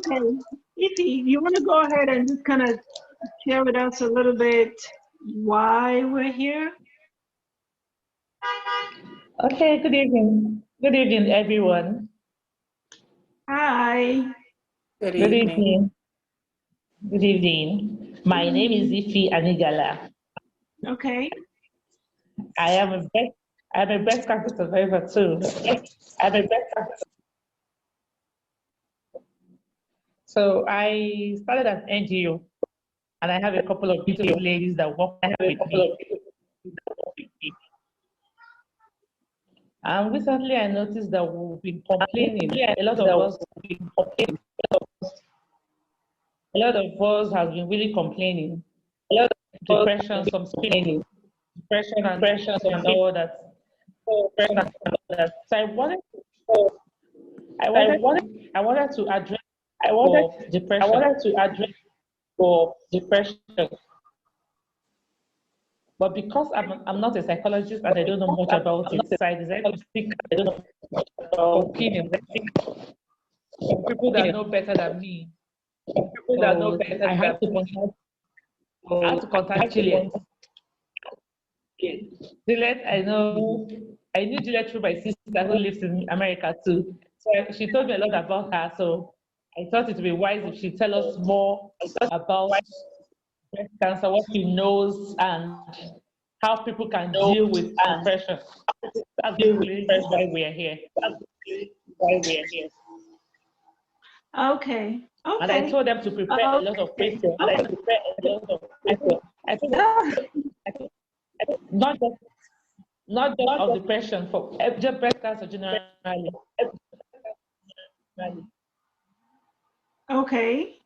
Okay. Ify, you want to go ahead and just kind of share with us a little bit why we're here? Okay, good evening. Good evening, everyone. Hi. Good Good evening. evening. Good evening. My name is Ifi Anigala. Okay. I am a breast, I'm a breast cancer survivor too. I'm a breast cancer. So I started an NGO, and I have a couple of beautiful ladies that work with me. And recently, I noticed that we've been complaining. A lot of us have been complaining. A lot of us have been really complaining. A lot of depression, some complaining, depression and all that. So I wanted to address for depression. But because I'm not a psychologist and I don't know much about it, so I decided to seek opinions from people that know better than me. So I had to contact Juliet. Juliet, I knew Juliet through my sister who lives in America too. So she told me a lot about her. So I thought it would be wise if she tell us more about breast cancer, what she knows, and how people can deal with depression. That's basically why we are here. Okay. And I Okay. told them to prepare a lot of questions. I told them not just of depression, for just breast cancer generally. Okay.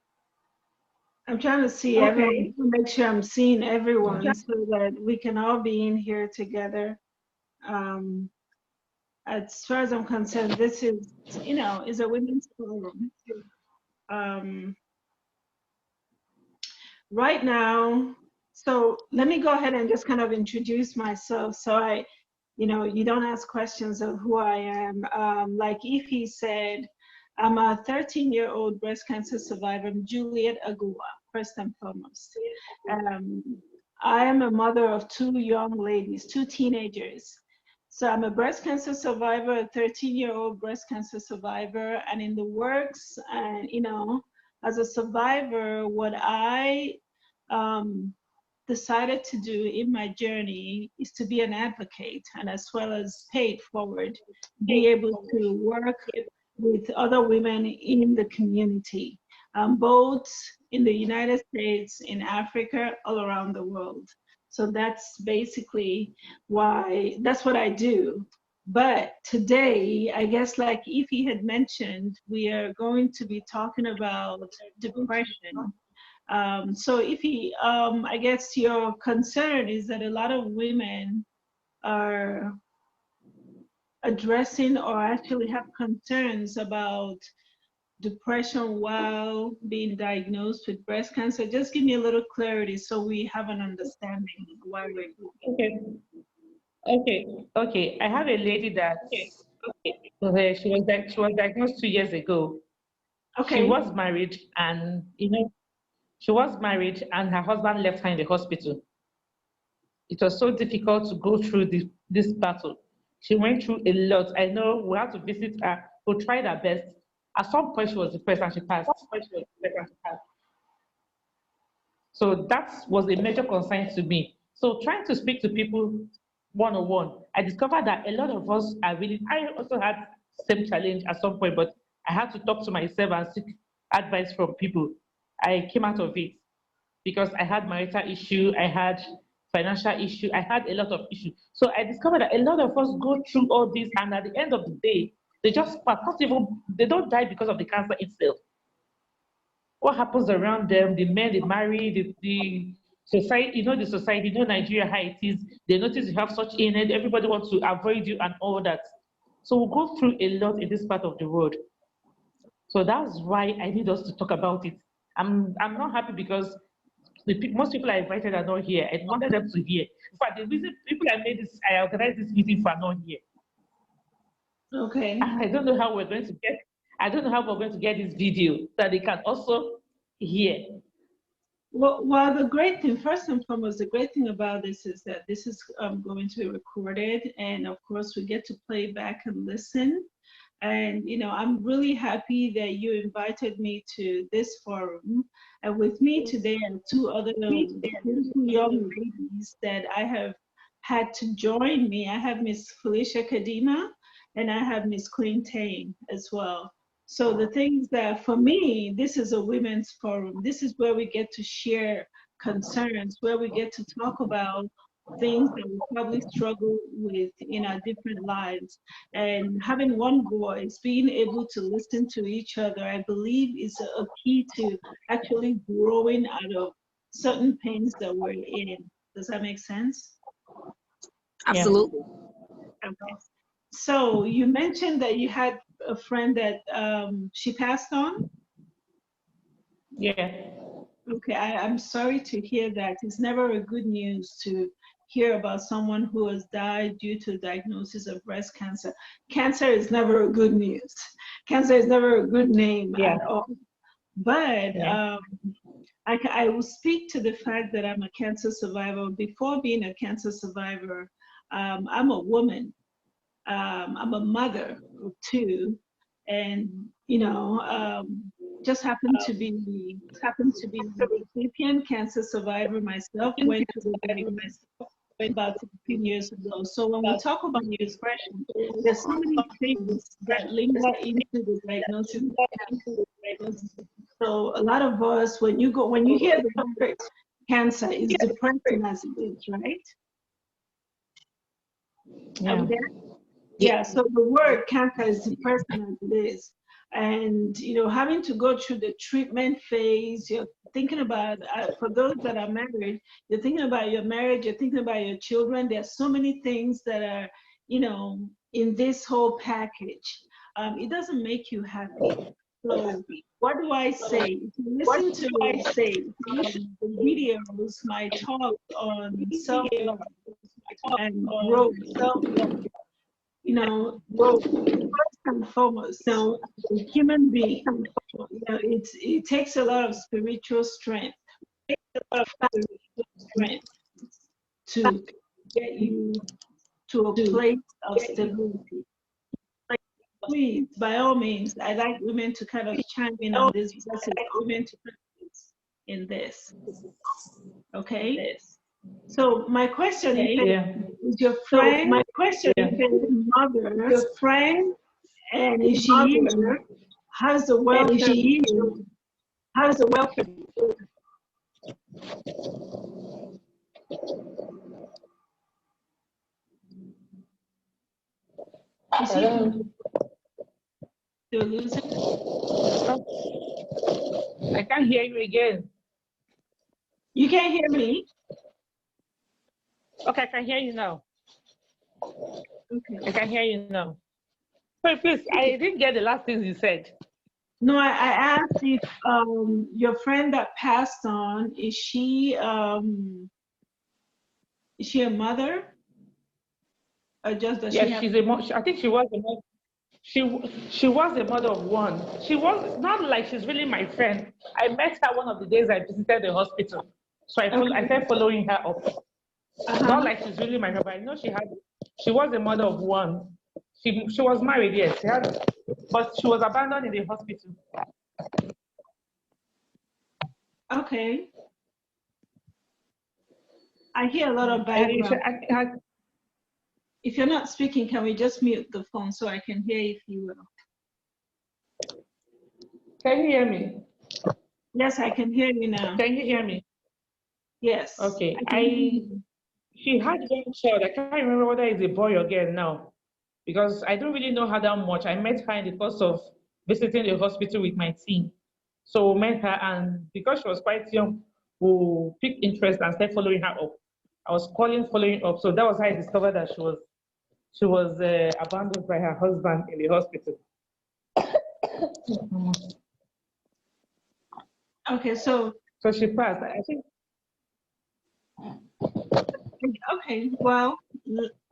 I'm trying to see everyone, to make sure I'm seeing everyone so that we can all be in here together. Um, as far as I'm concerned, this is, is a women's forum. Um, right now, so let me go ahead and just kind of introduce myself. So you don't ask questions of who I am. Like Ify said, I'm a 13-year-old breast cancer survivor. I'm Juliet Agua, first and foremost. I am a mother of two young ladies, two teenagers. So I'm a breast cancer survivor, a 13-year-old breast cancer survivor, and in the works, and as a survivor, what I decided to do in my journey is to be an advocate and as well as pay it forward, be able to work with other women in the community, both in the United States, in Africa, all around the world. So that's basically that's what I do. But today, I guess like Ify had mentioned, we are going to be talking about depression. So Ify, I guess your concern is that a lot of women are addressing or actually have concerns about depression while being diagnosed with breast cancer. Just give me a little clarity so we have an understanding of why we're Okay, okay. I have a lady that she was diagnosed 2 years ago. She okay. was married, and she was married, and her husband left her in the hospital. It was so difficult to go through this battle. She went through a lot. I know we had to visit her. We tried our best. At some point, she was depressed and she passed. So that was a major concern to me. So trying to speak to people one-on-one, I discovered that a lot of us are really, I also had same challenge at some point, but I had to talk to myself and seek advice from people. I came out of it because I had marital issue, I had financial issue, I had a lot of issues. So I discovered that a lot of us go through all this, and at the end of the day, they just pass. Not even they don't die because of the cancer itself. What happens around them, the men they marry, the society, the society, Nigeria how it is. They notice you have such illness, everybody wants to avoid you and all that. So we go through a lot in this part of the world. So that's why I need us to talk about it. I'm not happy because most people I invited are not here. I wanted them to hear. In fact, the reason people I organized this meeting for are not here. Okay. I don't know how we're going to get. I don't know how we're going to get this video so that they can also hear. Well, the great thing, first and foremost, the great thing about this is that this is going to be recorded, and of course, we get to play back and listen. And I'm really happy that you invited me to this forum. And with me today are two other beautiful young ladies that I have had to join me. I have Miss Felicia Kadima, and I have Miss Queen Tane as well. So the things that for me, this is a women's forum. This is where we get to share concerns, where we get to talk about things that we probably struggle with in our different lives. And having one voice, being able to listen to each other, I believe is a key to actually growing out of certain pains that we're in. Does that make sense? Absolutely. Okay. So you mentioned that you had a friend that she passed on? Yeah. Okay, I'm sorry to hear that. It's never a good news to hear about someone who has died due to diagnosis of breast cancer. Cancer is never a good news. Cancer is never a good name at all. But I will speak to the fact that I'm a cancer survivor. Before being a cancer survivor, I'm a woman. I'm a mother of two, and just happened to be a recipient cancer survivor myself. Went through the diagnosis about 15 years ago. So when we talk about depression, there's so many things that linger into the diagnosis of cancer. So a lot of us, when you hear the word cancer, it's depressing as it is, right? Yeah. Yeah, so the word cancer is depressing as it is. And, having to go through the treatment phase, you're thinking about, for those that are married, you're thinking about your marriage, you're thinking about your children. There's so many things that are, in this whole package. It doesn't make you happy. So what do I say? If you listen to the videos, my talk on self-love and growth, first and foremost, a human being, it takes a lot of spiritual strength, to get you to a place of stability. Please, by all means, I'd like women to kind of chime in on this because it's women to practice in this. Okay? So my question is your friend, mother, your friend, and is she here? How's the welfare? How's the welfare? Hello. You're losing? I can't hear you again. You can't hear me? Okay, I can hear you now. Okay. I can hear you now. So please, I didn't get the last things you said. No, I asked if your friend that passed on, is she a mother? Or just that she's a mother. I think she was a mother. She was a mother of one. She was not like she's really my friend. I met her one of the days I visited the hospital. So I started following her up. Not like she's really my friend, but I know she was a mother of one. She was married, yes. But she was abandoned in the hospital. Okay. I hear a lot of background. If you're not speaking, can we just mute the phone so I can hear if you will? Can you hear me? Yes, I can hear you now. Can you hear me? Yes. Okay. She had one child. I can't remember whether it's a boy or girl now, because I don't really know her that much. I met her in the course of visiting the hospital with my team. So we met her, and because she was quite young, we picked interest and started following her up. I was following up. So that was how I discovered that she was abandoned by her husband in the hospital. Okay, so she passed. I think. Okay, well,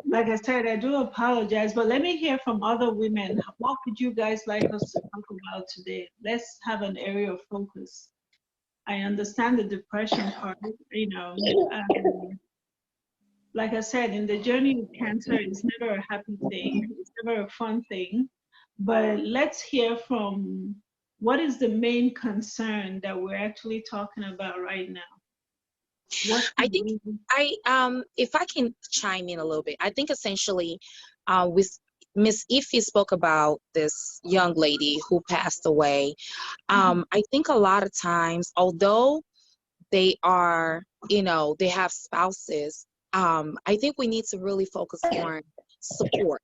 like I said, I do apologize, but let me hear from other women. What would you guys like us to talk about today? Let's have an area of focus. I understand the depression part, you know. Like I said, in the journey of cancer, it's never a happy thing. It's never a fun thing. But let's hear from what is the main concern that we're actually talking about right now? I think if I can chime in a little bit, I think essentially with Miss Ify spoke about this young lady who passed away. I think a lot of times, although they are, they have spouses, I think we need to really focus on support.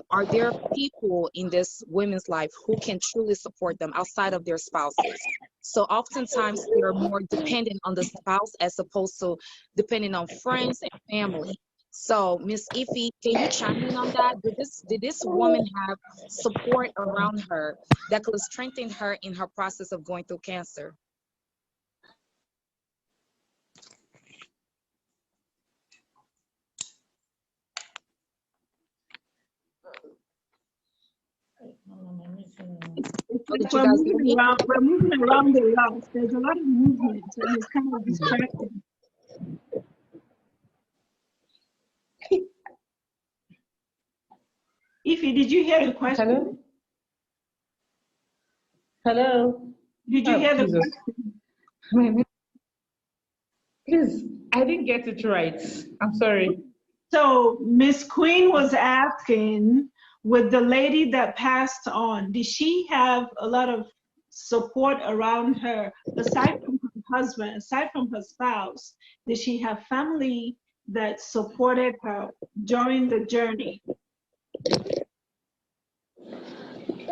Are there people in this women's life who can truly support them outside of their spouses? So oftentimes they're more dependent on the spouse as opposed to depending on friends and family. So Miss Ify, can you chime in on that? Did this woman have support around her that could strengthen her in her process of going through cancer? We're moving around a lot. There's a lot of movement, and it's kind of distracting. Ify, did you hear the question? Hello? Hello? Did you hear the Jesus. question? Please, I didn't get it right. I'm sorry. So Miss Queen was asking, with the lady that passed on, did she have a lot of support around her aside from her husband, aside from her spouse? Did she have family that supported her during the journey?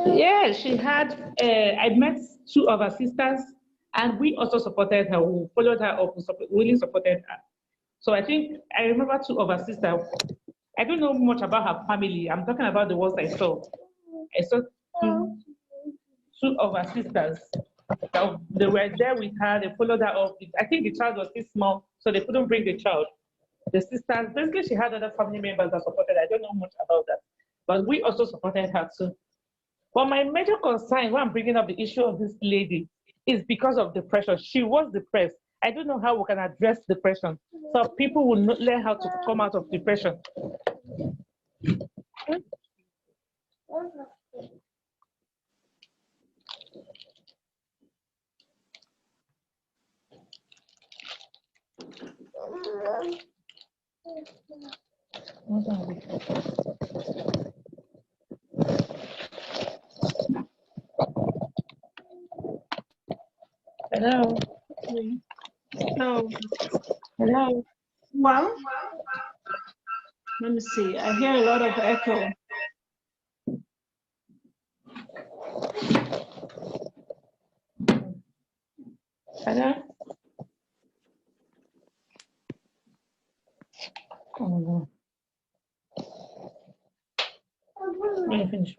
Yeah, she had, I met two of her sisters, and we also supported her. We followed her up, we really supported her. So I think I remember two of her sisters. I don't know much about her family. I'm talking about the ones I saw. I saw two of her sisters. They were there with her. They followed her up. I think the child was still small, so they couldn't bring the child. The sisters, basically, she had other family members that supported her. I don't know much about that, but we also supported her too. But my major concern when I'm bringing up the issue of this lady is because of depression. She was depressed. I don't know how we can address depression so people will not learn how to come out of depression. Hello. So, Hello. well, let me see. I hear a lot of echo. Hello. Oh, let me finish.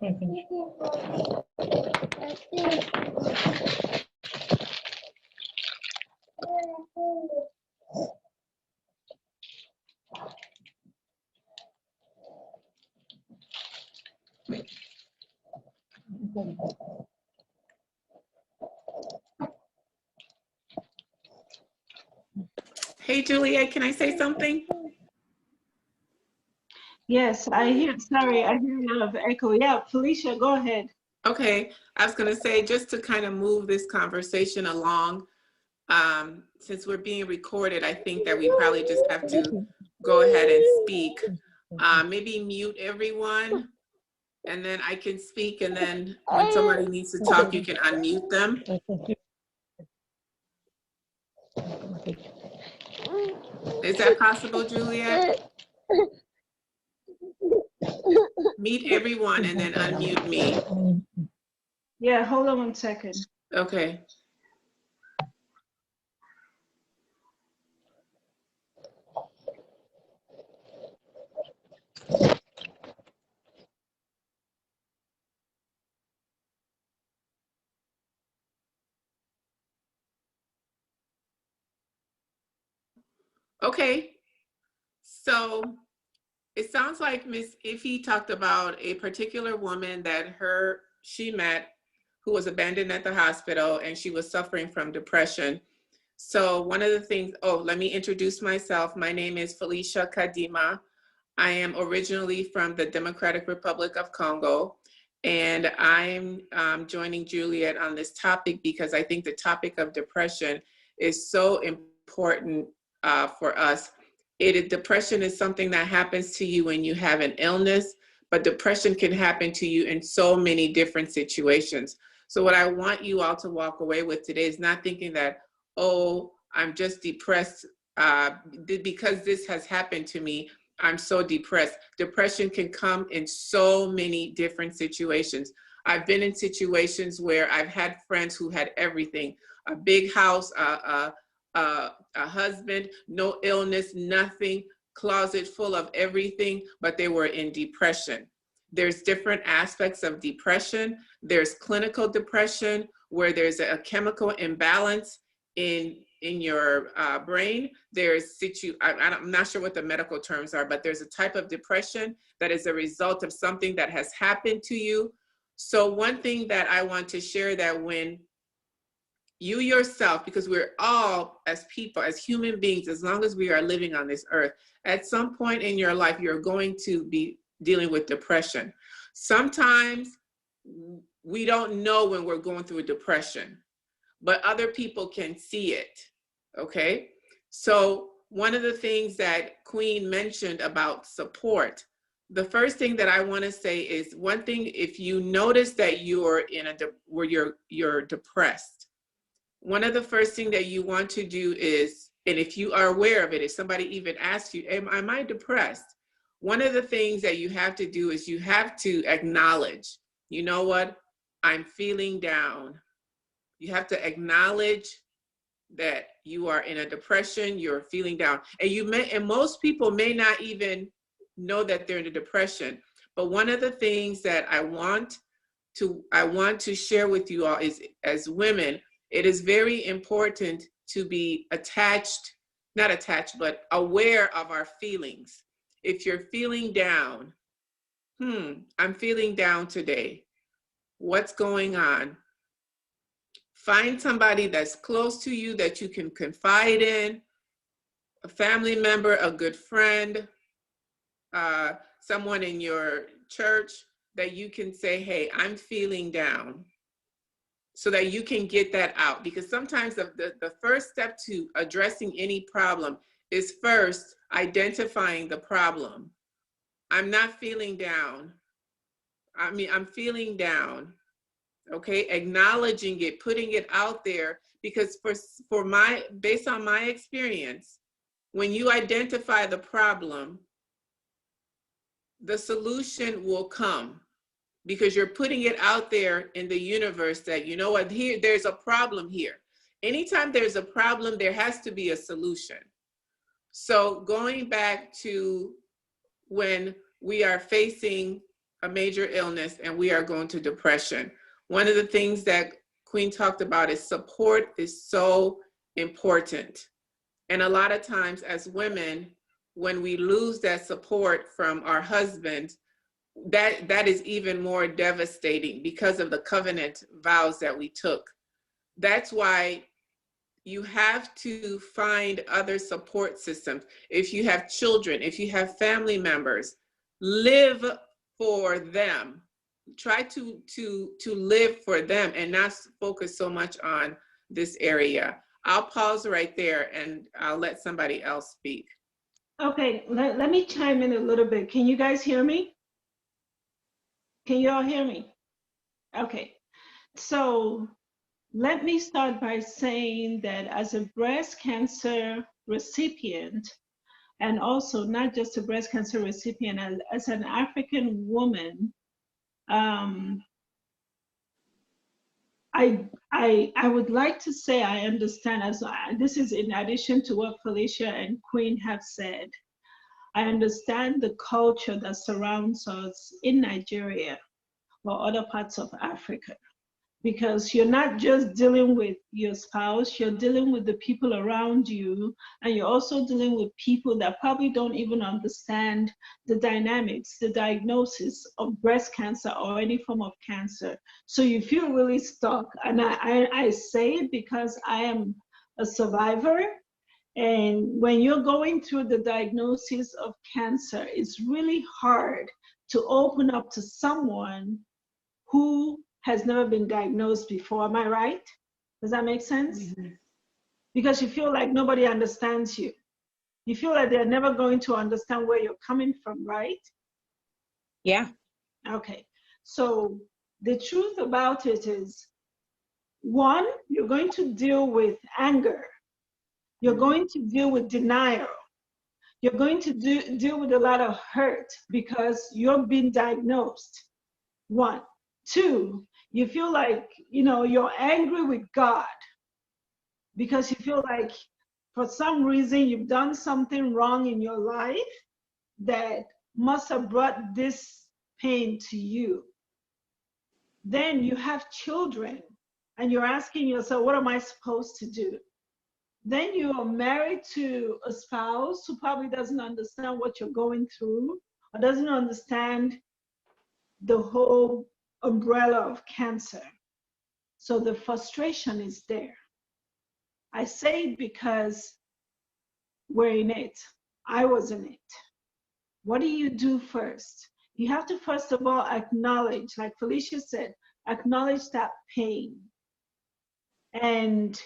Hey, Juliet, can I say something? Yes, I hear, sorry, I hear a lot of echo. Yeah, Felicia, go ahead. Okay, I was going to say, just to kind of move this conversation along, since we're being recorded, I think that we probably just have to go ahead and speak. Maybe mute everyone, and then I can speak, and then when somebody needs to talk, you can unmute them. Is that possible, Juliet? Mute everyone and then unmute me. Yeah, hold on 1 second. Okay. Okay, so it sounds like Miss Iffy talked about a particular woman that she met who was abandoned at the hospital, and she was suffering from depression. So one of the things, let me introduce myself. My name is Felicia Kadima. I am originally from the Democratic Republic of Congo, and I'm joining Juliet on this topic because I think the topic of depression is so important for us. Depression is something that happens to you when you have an illness, but depression can happen to you in so many different situations. So what I want you all to walk away with today is not thinking that, oh, I'm just depressed because this has happened to me. I'm so depressed. Depression can come in so many different situations. I've been in situations where I've had friends who had everything, a big house, a husband, no illness, nothing, closet full of everything, but they were in depression. There's different aspects of depression. There's clinical depression, where there's a chemical imbalance in your brain. There's I'm not sure what the medical terms are, but there's a type of depression that is a result of something that has happened to you. So one thing that I want to share, that when you yourself, because we're all, as people, as human beings, as long as we are living on this earth, at some point in your life, you're going to be dealing with depression. Sometimes we don't know when we're going through a depression, but other people can see it, okay? So one of the things that Queen mentioned about support, the first thing that I want to say is, one thing, if you notice that you're where you're depressed, one of the first thing that you want to do is, and if you are aware of it, if somebody even asks you, am I depressed? One of the things that you have to do is you have to acknowledge, you know what, I'm feeling down. You have to acknowledge that you are in a depression, you're feeling down. And most people may not even know that they're in a depression. But one of the things that I want to share with you all is, as women, it is very important to be not attached, but aware of our feelings. If you're feeling down, I'm feeling down today. What's going on? Find somebody that's close to you that you can confide in, a family member, a good friend, someone in your church that you can say, hey, I'm feeling down, so that you can get that out. Because sometimes the first step to addressing any problem is first identifying the problem. I'm not feeling down. I'm feeling down. Okay, acknowledging it, putting it out there, because based on my experience, when you identify the problem, the solution will come, because you're putting it out there in the universe that, you know what, there's a problem here. Anytime there's a problem, there has to be a solution. So going back to when we are facing a major illness and we are going to depression, one of the things that Queen talked about is support is so important. And a lot of times as women, when we lose that support from our husbands, that is even more devastating because of the covenant vows that we took. That's why you have to find other support systems. If you have children, if you have family members, live for them. Try to live for them and not focus so much on this area. I'll pause right there and I'll let somebody else speak. Okay, let me chime in a little bit. Can you guys hear me? Can you all hear me? Okay, so let me start by saying that as a breast cancer recipient, and also not just a breast cancer recipient, as an African woman, I would like to say I understand, this is in addition to what Felicia and Queen have said. I understand the culture that surrounds us in Nigeria or other parts of Africa. because you're not just dealing with your spouse, you're dealing with the people around you, and you're also dealing with people that probably don't even understand the dynamics, the diagnosis of breast cancer or any form of cancer. So you feel really stuck. And I say it because I am a survivor. And when you're going through the diagnosis of cancer, it's really hard to open up to someone who has never been diagnosed before. Am I right? Does that make sense? Mm-hmm. Because you feel like nobody understands you. You feel like they're never going to understand where you're coming from, right? Yeah. Okay. So the truth about it is, one, you're going to deal with anger. You're going to deal with denial. You're going to deal with a lot of hurt because you're being diagnosed. One. Two, you feel like, you're angry with God because you feel like for some reason you've done something wrong in your life that must have brought this pain to you. Then you have children and you're asking yourself, what am I supposed to do? Then you are married to a spouse who probably doesn't understand what you're going through or doesn't understand the whole umbrella of cancer. So the frustration is there. I say it because we're in it. I was in it. What do you do first? You have to, first of all, acknowledge, like Felicia said, acknowledge that pain. And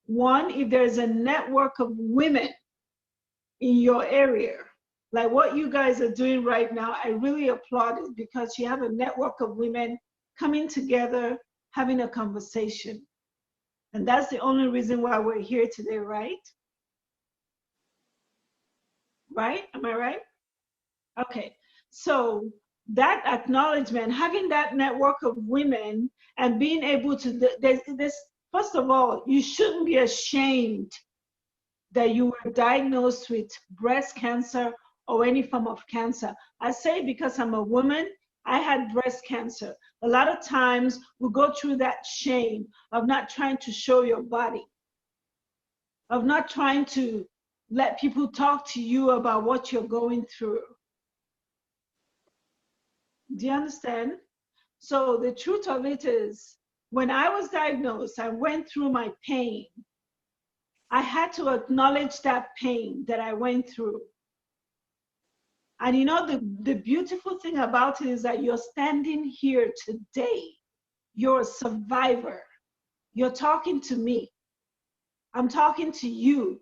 one, if there's a network of women in your area, like what you guys are doing right now, I really applaud it because you have a network of women coming together, having a conversation. And that's the only reason why we're here today, right? Right? Am I right? Okay. So that acknowledgement, having that network of women and being able to, this, first of all, you shouldn't be ashamed that you were diagnosed with breast cancer or any form of cancer. I say because I'm a woman, I had breast cancer. A lot of times we go through that shame of not trying to show your body, of not trying to let people talk to you about what you're going through. Do you understand? So the truth of it is, when I was diagnosed, I went through my pain. I had to acknowledge that pain that I went through. And the beautiful thing about it is that you're standing here today. You're a survivor. You're talking to me. I'm talking to you.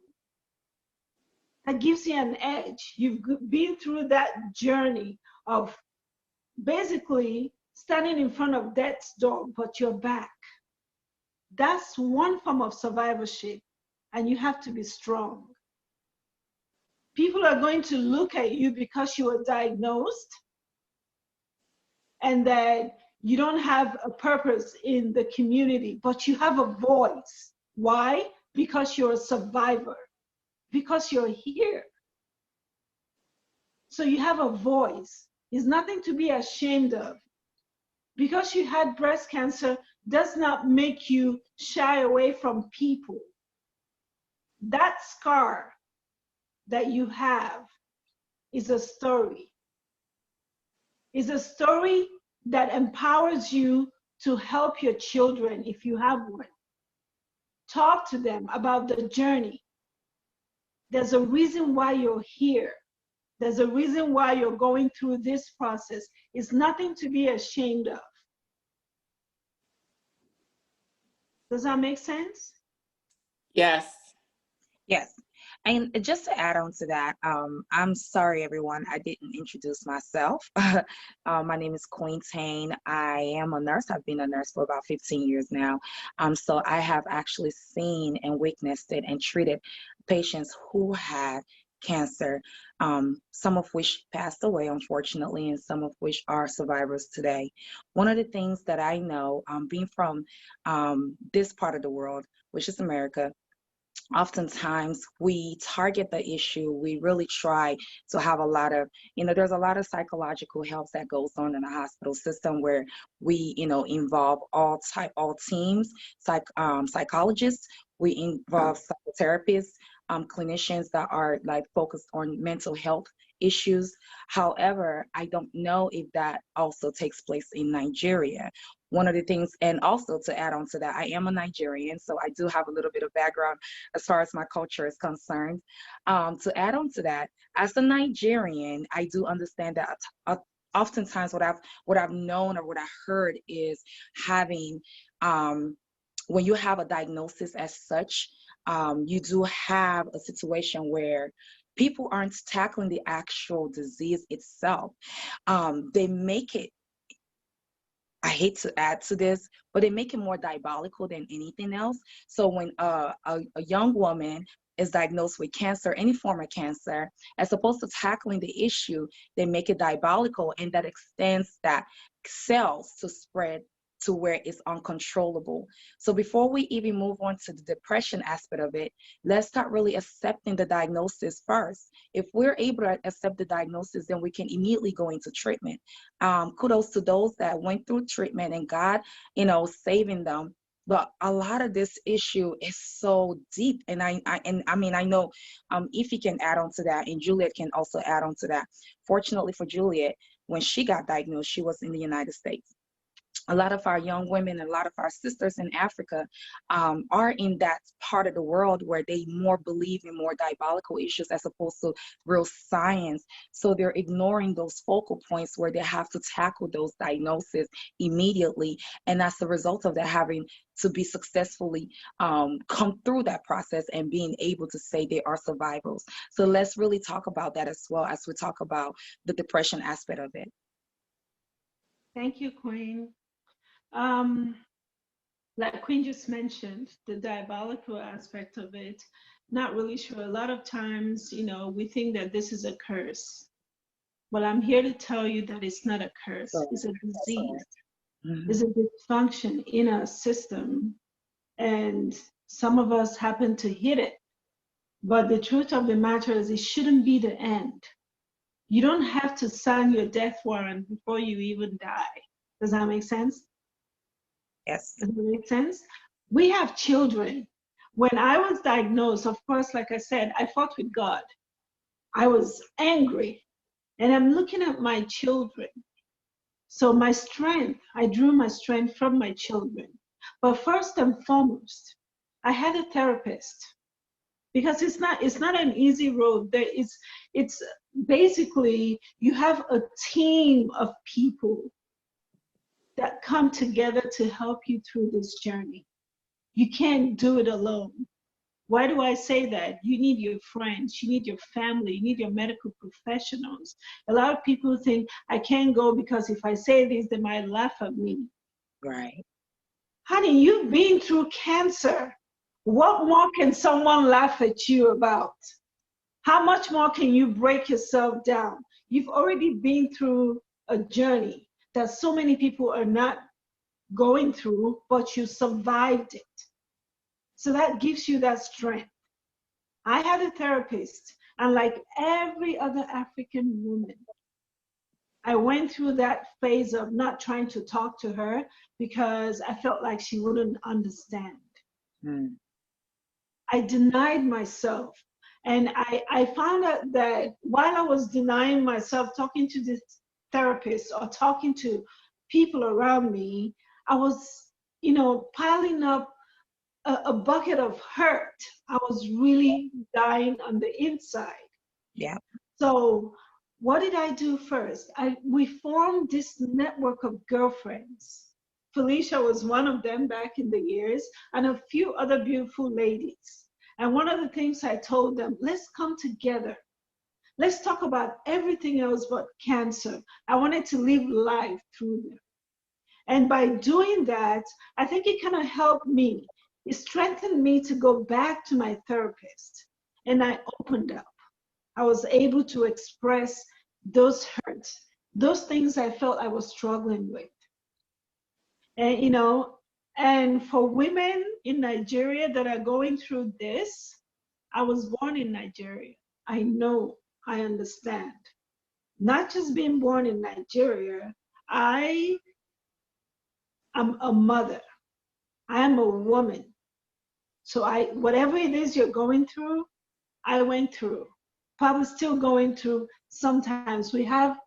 That gives you an edge. You've been through that journey of basically standing in front of death's door, but you're back. That's one form of survivorship, and you have to be strong. People are going to look at you because you were diagnosed and that you don't have a purpose in the community, but you have a voice. Why? Because you're a survivor, because you're here. So you have a voice. It's nothing to be ashamed of. Because you had breast cancer does not make you shy away from people. That scar that you have is a story. It's a story that empowers you to help your children if you have one. Talk to them about the journey. There's a reason why you're here. There's a reason why you're going through this process. It's nothing to be ashamed of. Does that make sense? Yes. Yes. And just to add on to that, I'm sorry, everyone, I didn't introduce myself. My name is Queen Tane. I am a nurse. I've been a nurse for about 15 years now. So I have actually seen and witnessed it and treated patients who had cancer, some of which passed away, unfortunately, and some of which are survivors today. One of the things that I know, being from this part of the world, which is America, oftentimes we target the issue. We really try to have a lot of, there's a lot of psychological help that goes on in the hospital system where we, involve all teams, psychologists, we involve psychotherapists, clinicians that are like focused on mental health issues. However, I don't know if that also takes place in Nigeria. One of the things, and also to add on to that, I am a Nigerian, so I do have a little bit of background as far as my culture is concerned. To add on to that, as a Nigerian, I do understand that oftentimes what I've known or what I heard is having, when you have a diagnosis as such, you do have a situation where people aren't tackling the actual disease itself. They make it, I hate to add to this, but they make it more diabolical than anything else. So when a young woman is diagnosed with cancer, any form of cancer, as opposed to tackling the issue, they make it diabolical, and that extends that cells to spread to where it's uncontrollable. So before we even move on to the depression aspect of it, let's start really accepting the diagnosis first. If we're able to accept the diagnosis, then we can immediately go into treatment. Kudos to those that went through treatment and God, saving them. But a lot of this issue is so deep, and I know Ify can add on to that, and Juliet can also add on to that. Fortunately for Juliet, when she got diagnosed, she was in the United States. A lot of our young women and a lot of our sisters in Africa are in that part of the world where they more believe in more diabolical issues as opposed to real science. So they're ignoring those focal points where they have to tackle those diagnoses immediately. And that's the result of that, having to be successfully come through that process and being able to say they are survivors. So let's really talk about that as well as we talk about the depression aspect of it. Thank you, Queen. Like Queen just mentioned, the diabolical aspect of it, not really sure. A lot of times, we think that this is a curse. Well, I'm here to tell you that it's not a curse. It's a disease. Mm-hmm. It's a dysfunction in our system. And some of us happen to hit it. But the truth of the matter is it shouldn't be the end. You don't have to sign your death warrant before you even die. Does that make sense? Yes. Does that make sense? We have children. When I was diagnosed, of course, like I said, I fought with God. I was angry. And I'm looking at my children. So my strength, I drew my strength from my children. But first and foremost, I had a therapist. Because it's not an easy road. It's basically, you have a team of people that come together to help you through this journey. You can't do it alone. Why do I say that? You need your friends, you need your family, you need your medical professionals. A lot of people think, I can't go because if I say this, they might laugh at me. Right. Honey, you've been through cancer. What more can someone laugh at you about? How much more can you break yourself down? You've already been through a journey that so many people are not going through, but you survived it. So that gives you that strength. I had a therapist, and like every other African woman, I went through that phase of not trying to talk to her because I felt like she wouldn't understand. I denied myself. And I found out that while I was denying myself, talking to this therapist or talking to people around me, I was, piling up a bucket of hurt. I was really dying on the inside. Yeah. So what did I do first? We formed this network of girlfriends. Felicia was one of them back in the years, and a few other beautiful ladies. And one of the things I told them, let's come together. Let's talk about everything else but cancer. I wanted to live life through them. And by doing that, I think it kind of helped me. It strengthened me to go back to my therapist. And I opened up. I was able to express those hurts, those things I felt I was struggling with. And, And for women in Nigeria that are going through this, I was born in Nigeria. I know, I understand. Not just being born in Nigeria, I am a mother. I am a woman. So whatever it is you're going through, I went through. Probably still going through. Sometimes we have,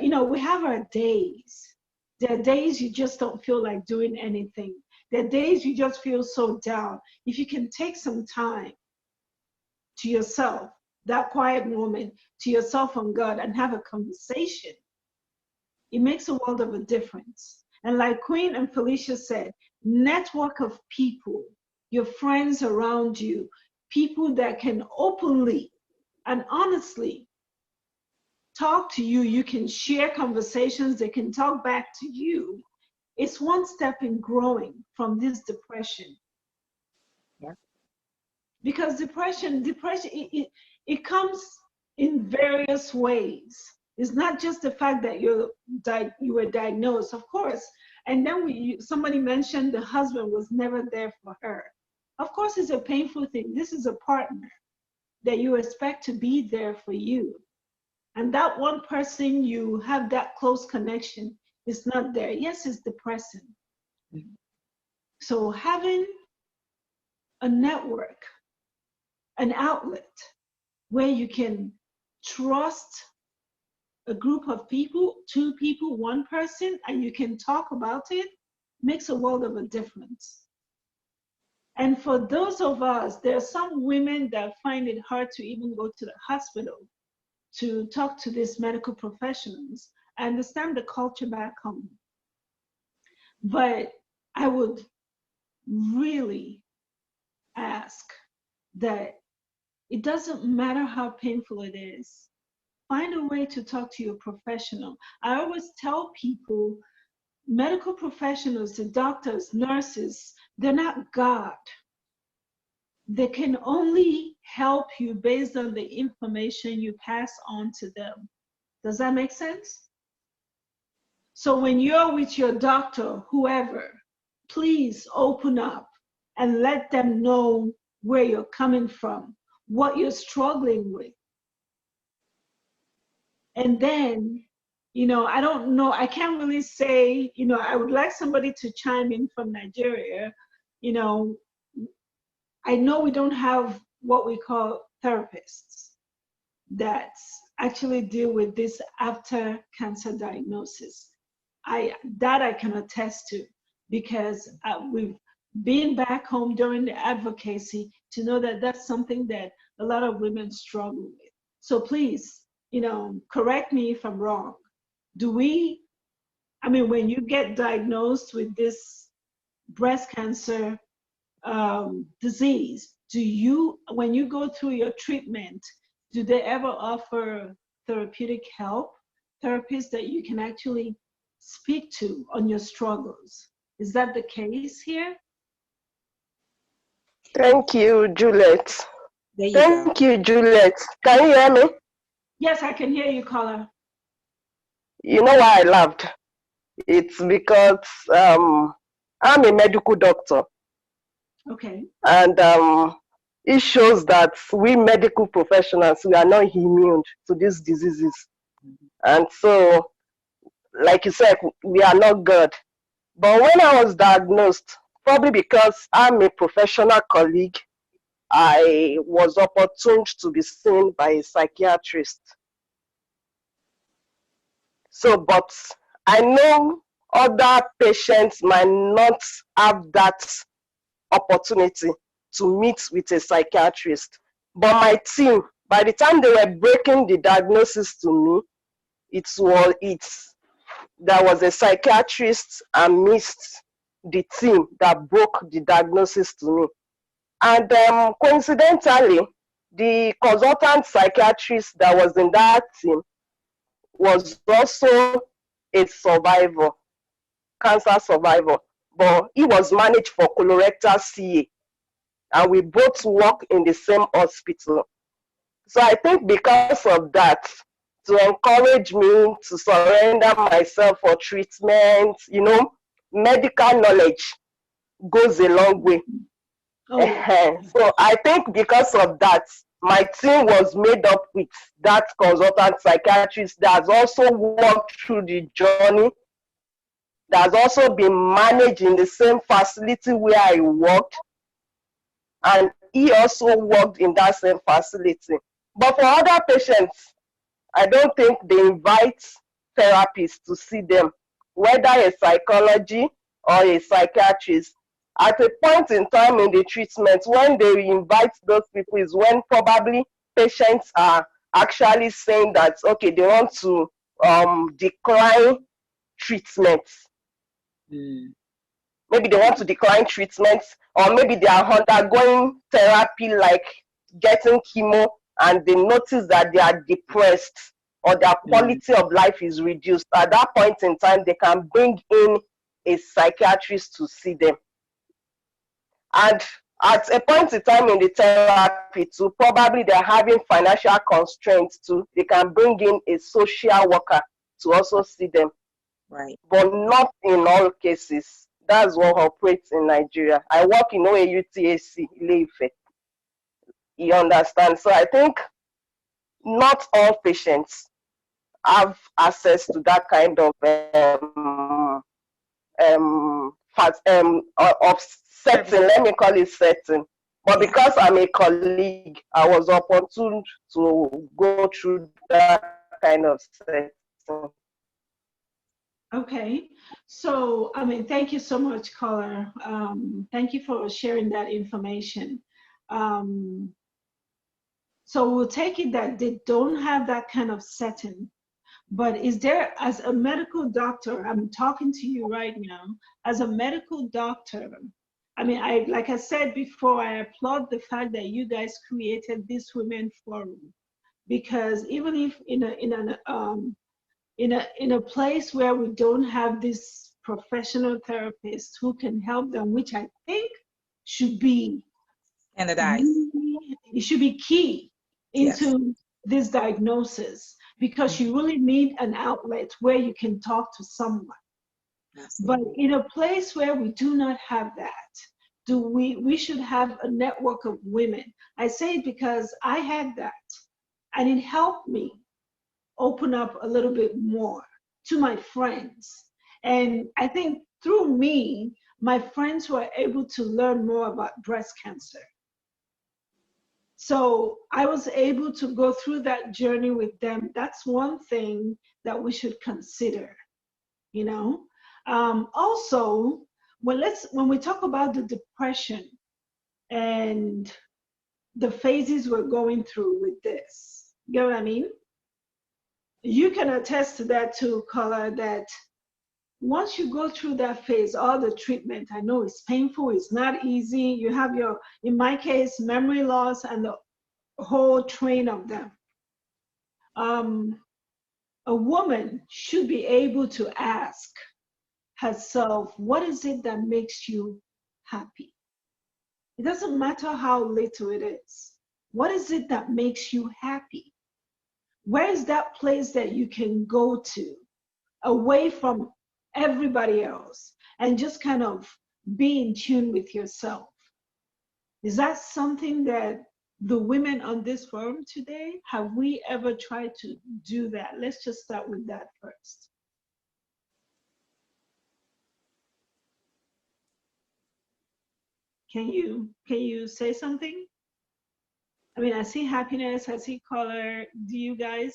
we have our days. There are days you just don't feel like doing anything. There are days you just feel so down. If you can take some time to yourself, that quiet moment to yourself and God, and have a conversation, it makes a world of a difference. And like Queen and Felicia said, network of people, your friends around you, people that can openly and honestly talk to you. You can share conversations, they can talk back to you. It's one step in growing from this depression. Yeah. Because depression, it comes in various ways. It's not just the fact that you were diagnosed, of course. And then somebody mentioned the husband was never there for her. Of course, it's a painful thing. This is a partner that you expect to be there for you. And that one person you have that close connection is not there. Yes, it's depressing. Mm-hmm. So having a network, an outlet where you can trust a group of people, 2 people, 1 person, and you can talk about it, makes a world of a difference. And for those of us, there are some women that find it hard to even go to the hospital to talk to these medical professionals. I understand the culture back home, but I would really ask that it doesn't matter how painful it is, find a way to talk to your professional. I always tell people, medical professionals, the doctors, nurses, they're not God. They can only help you based on the information you pass on to them. Does that make sense? So when you're with your doctor, whoever, please open up and let them know where you're coming from, what you're struggling with. And then, I don't know, I can't really say, I would like somebody to chime in from Nigeria. I know we don't have what we call therapists that actually deal with this after cancer diagnosis. That I can attest to, because we've been back home during the advocacy to know that that's something that a lot of women struggle with. So please, correct me if I'm wrong. When you get diagnosed with this breast cancer disease, when you go through your treatment, do they ever offer therapeutic help, therapists that you can actually speak to on your struggles? Is that the case here? Thank you, Juliet. Thank you, Juliet. Can you hear me? Yes, I can hear you, caller. You know why I laughed? It's because I'm a medical doctor. Okay. And it shows that we medical professionals, we are not immune to these diseases. And so, like you said, we are not good. But when I was diagnosed, probably because I'm a professional colleague, I was opportune to be seen by a psychiatrist. So, but I know other patients might not have that opportunity to meet with a psychiatrist. But my team, by the time they were breaking the diagnosis to me, there was a psychiatrist amidst the team that broke the diagnosis to me. And coincidentally, the consultant psychiatrist that was in that team was also a survivor, cancer survivor, but he was managed for colorectal CA, and we both work in the same hospital. So I think because of that, to encourage me to surrender myself for treatment, medical knowledge goes a long way. Oh, So I think because of that, my team was made up with that consultant psychiatrist that has also walked through the journey, that has also been managed in the same facility where I worked, and he also worked in that same facility. But for other patients, I don't think they invite therapists to see them, whether a psychology or a psychiatrist. At a point in time in the treatment, when they invite those people is when probably patients are actually saying that, okay, they want to decline treatment. Maybe they want to decline treatment, or maybe they are undergoing therapy like getting chemo, and they notice that they are depressed or their quality of life is reduced. At that point in time, they can bring in a psychiatrist to see them. And at a point in time in the therapy too, probably they're having financial constraints too, they can bring in a social worker to also see them. Right. But not in all cases. That's what operates in Nigeria. I work in OAUTAC, Ile-Ife. You understand? So I think not all patients have access to that kind of of setting, let me call it setting. But because I'm a colleague, I was opportune to go through that kind of setting. okay. So, I mean, thank you so much, caller. Thank you for sharing that information. So we'll take it that they don't have that kind of setting. But is there, as a medical doctor, I'm talking to you right now, as a medical doctor, I mean, like I said before, I applaud the fact that you guys created this women forum, because even if in a place where we don't have this professional therapist who can help them, which I think should be Standardized. It should be key into this diagnosis, because you really need an outlet where you can talk to someone. But in a place where we do not have that, we should have a network of women. I say it because I had that, and it helped me open up a little bit more to my friends. And I think through me, my friends were able to learn more about breast cancer. So I was able to go through that journey with them. That's one thing that we should consider, you know. Also, when we talk about the depression and the phases we're going through with this, you know what I mean? You can attest to that too, Carla, that once you go through that phase, all the treatment, I know it's painful, it's not easy. You have in my case, memory loss and the whole train of them. A woman should be able to ask herself, what is it that makes you happy? It doesn't matter how little it is. What is it that makes you happy? Where is that place that you can go to away from everybody else and just kind of be in tune with yourself? Is that something that the women on this forum today, have we ever tried to do that? Let's just start with that first. Can you say something? I mean, I see happiness, I see color. Do you guys?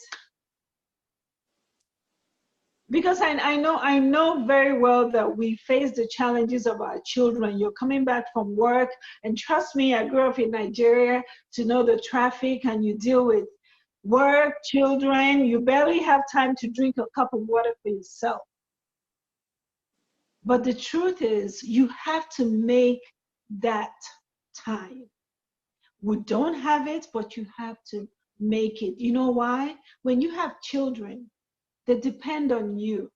Because I know very well that we face the challenges of our children. You're coming back from work, and trust me, I grew up in Nigeria to know the traffic, and you deal with work, children. You barely have time to drink a cup of water for yourself. But the truth is, you have to make that time. We don't have it, but you have to make it. You know why? When you have children, they depend on you.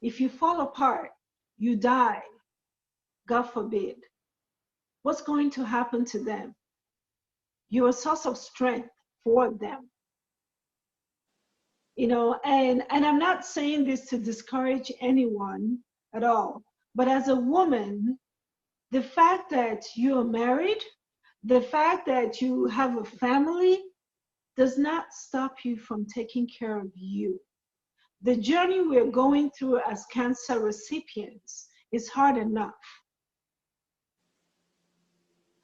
If you fall apart, you die, God forbid, what's going to happen to them? You're a source of strength for them. You know, and I'm not saying this to discourage anyone at all, But as a woman, the fact that you're married, the fact that you have a family does not stop you from taking care of you. The journey we're going through as cancer recipients is hard enough.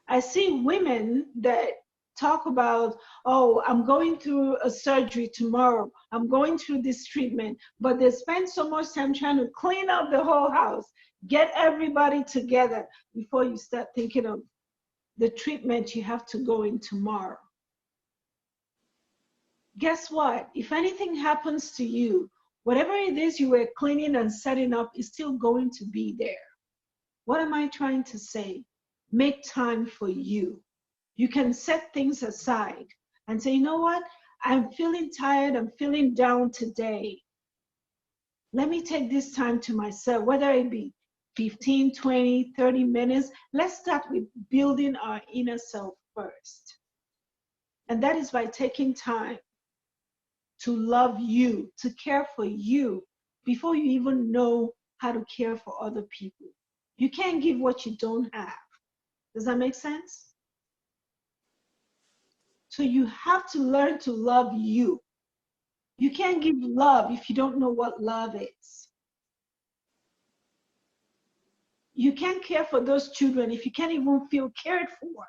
I see women that talk about, oh, I'm going through a surgery tomorrow, I'm going through this treatment, but they spend so much time trying to clean up the whole house, get everybody together before you start thinking of the treatment you have to go in tomorrow. Guess what? If anything happens to you, whatever it is you were cleaning and setting up is still going to be there. What am I trying to say? Make time for you. You can set things aside and say, you know what? I'm feeling tired, I'm feeling down today. Let me take this time to myself, whether it be 15, 20, 30 minutes. Let's start with building our inner self first. And that is by taking time to love you, to care for you before you even know how to care for other people. You can't give what you don't have. Does that make sense? So you have to learn to love you. You can't give love if you don't know what love is. You can't care for those children if you can't even feel cared for.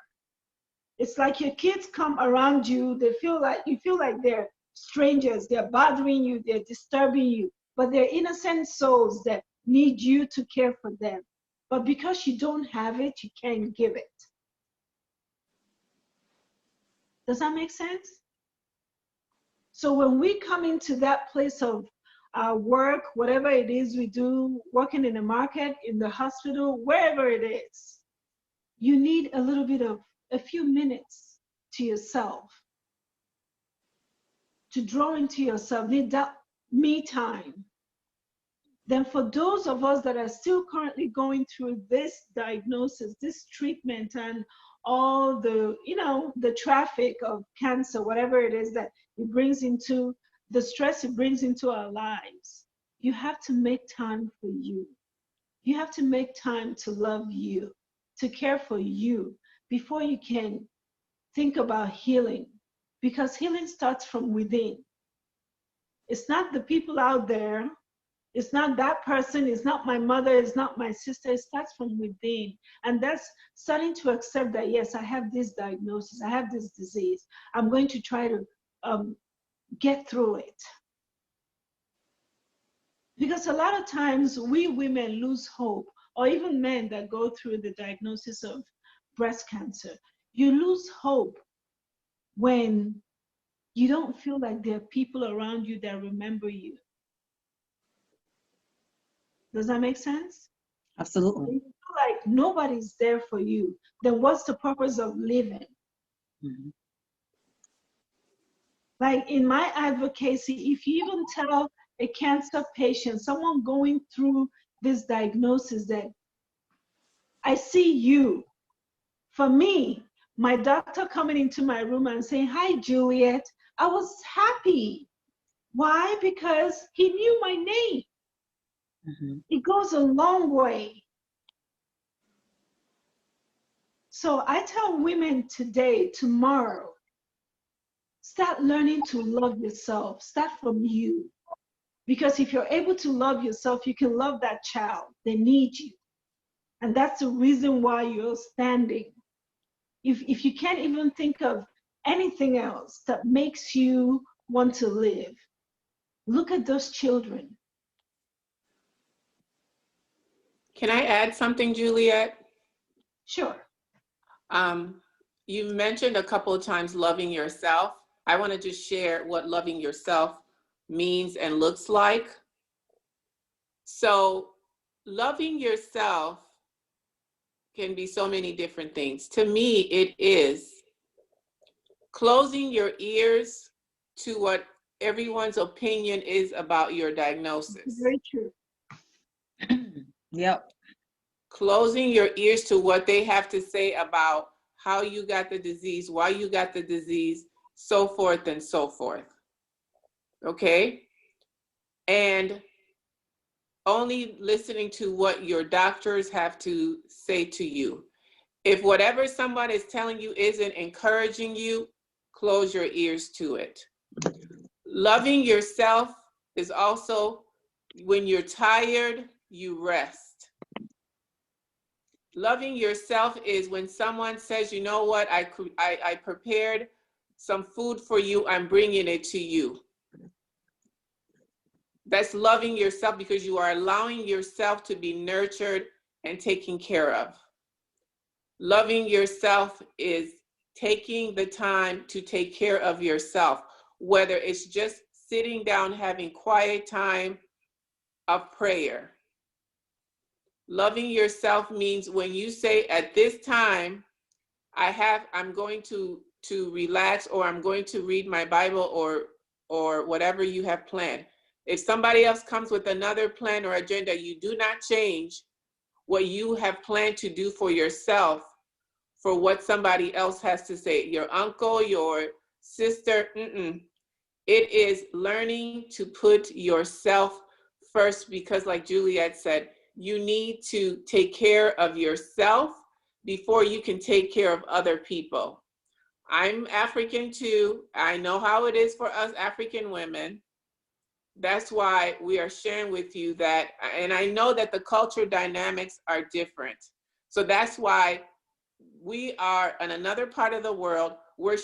It's like your kids come around you, you feel like they're strangers, they're bothering you, they're disturbing you, but they're innocent souls that need you to care for them. But because you don't have it, you can't give it. Does that make sense? So when we come into that place of work, whatever it is we do, working in the market, in the hospital, wherever it is, you need a little bit of a few minutes to yourself, to draw into yourself, need that me time. Then for those of us that are still currently going through this diagnosis, this treatment, and all the, the traffic of cancer, whatever it is that it brings into, the stress it brings into our lives, you have to make time for you. You have to make time to love you, to care for you before you can think about healing, because healing starts from within. It's not the people out there. It's not that person, it's not my mother, it's not my sister. It starts from within. And that's starting to accept that, yes, I have this diagnosis, I have this disease. I'm going to try to get through it. Because a lot of times we women lose hope, or even men that go through the diagnosis of breast cancer, you lose hope when you don't feel like there are people around you that remember you. Does that make sense? Absolutely. When you feel like nobody's there for you, then what's the purpose of living? Mm-hmm. Like in my advocacy, if you even tell a cancer patient, someone going through this diagnosis, that I see you. For me, my doctor coming into my room and saying, hi, Juliet, I was happy. Why? Because he knew my name. Mm-hmm. It goes a long way. So I tell women today, tomorrow, start learning to love yourself. Start from you. Because if you're able to love yourself, you can love that child. They need you. And that's the reason why you're standing. If you can't even think of anything else that makes you want to live, look at those children. Can I add something, Juliet? Sure. You mentioned a couple of times loving yourself. I want to just share what loving yourself means and looks like. So loving yourself can be so many different things. To me, it is closing your ears to what everyone's opinion is about your diagnosis. Very true. Yep. Closing your ears to what they have to say about how you got the disease, why you got the disease, so forth and so forth. Okay? And only listening to what your doctors have to say to you. If whatever somebody is telling you isn't encouraging you, close your ears to it. Loving yourself is also when you're tired, you rest. Loving yourself is when someone says, you know what, I prepared some food for you, I'm bringing it to you. That's loving yourself because you are allowing yourself to be nurtured and taken care of. Loving yourself is taking the time to take care of yourself, whether it's just sitting down, having quiet time of prayer. Loving yourself means when you say, at this time, I'm going to relax, or I'm going to read my Bible, or whatever you have planned. If somebody else comes with another plan or agenda, you do not change what you have planned to do for yourself for what somebody else has to say. Your uncle, your sister, It is learning to put yourself first, because like Juliet said, you need to take care of yourself before you can take care of other people. I'm African too. I know how it is for us African women. That's why we are sharing with you that, and I know that the culture dynamics are different. So that's why we are in another part of the world. We're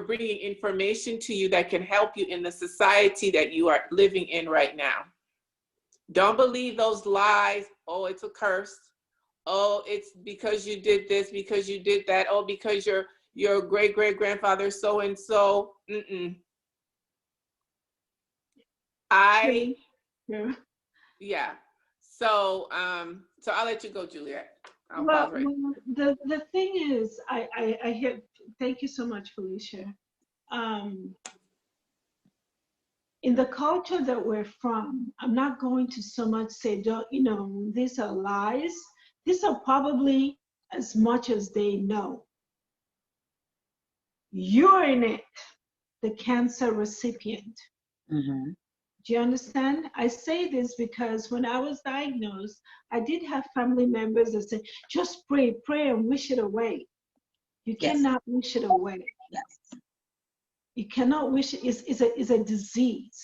bringing information to you that can help you in the society that you are living in right now. Don't believe those lies. Oh, it's a curse. Oh, it's because you did this, because you did that. Oh, because your great-great-grandfather so-and-so. Yeah. So I'll let you go, Juliet. Well, the thing is, I hear, thank you so much, Felicia. In the culture that we're from, I'm not going to so much say, these are lies. These are probably as much as they know. You're in it, the cancer recipient. Mm-hmm. Do you understand? I say this because when I was diagnosed, I did have family members that said, just pray and wish it away. You cannot wish it away. Yes. You cannot wish it. It's a disease.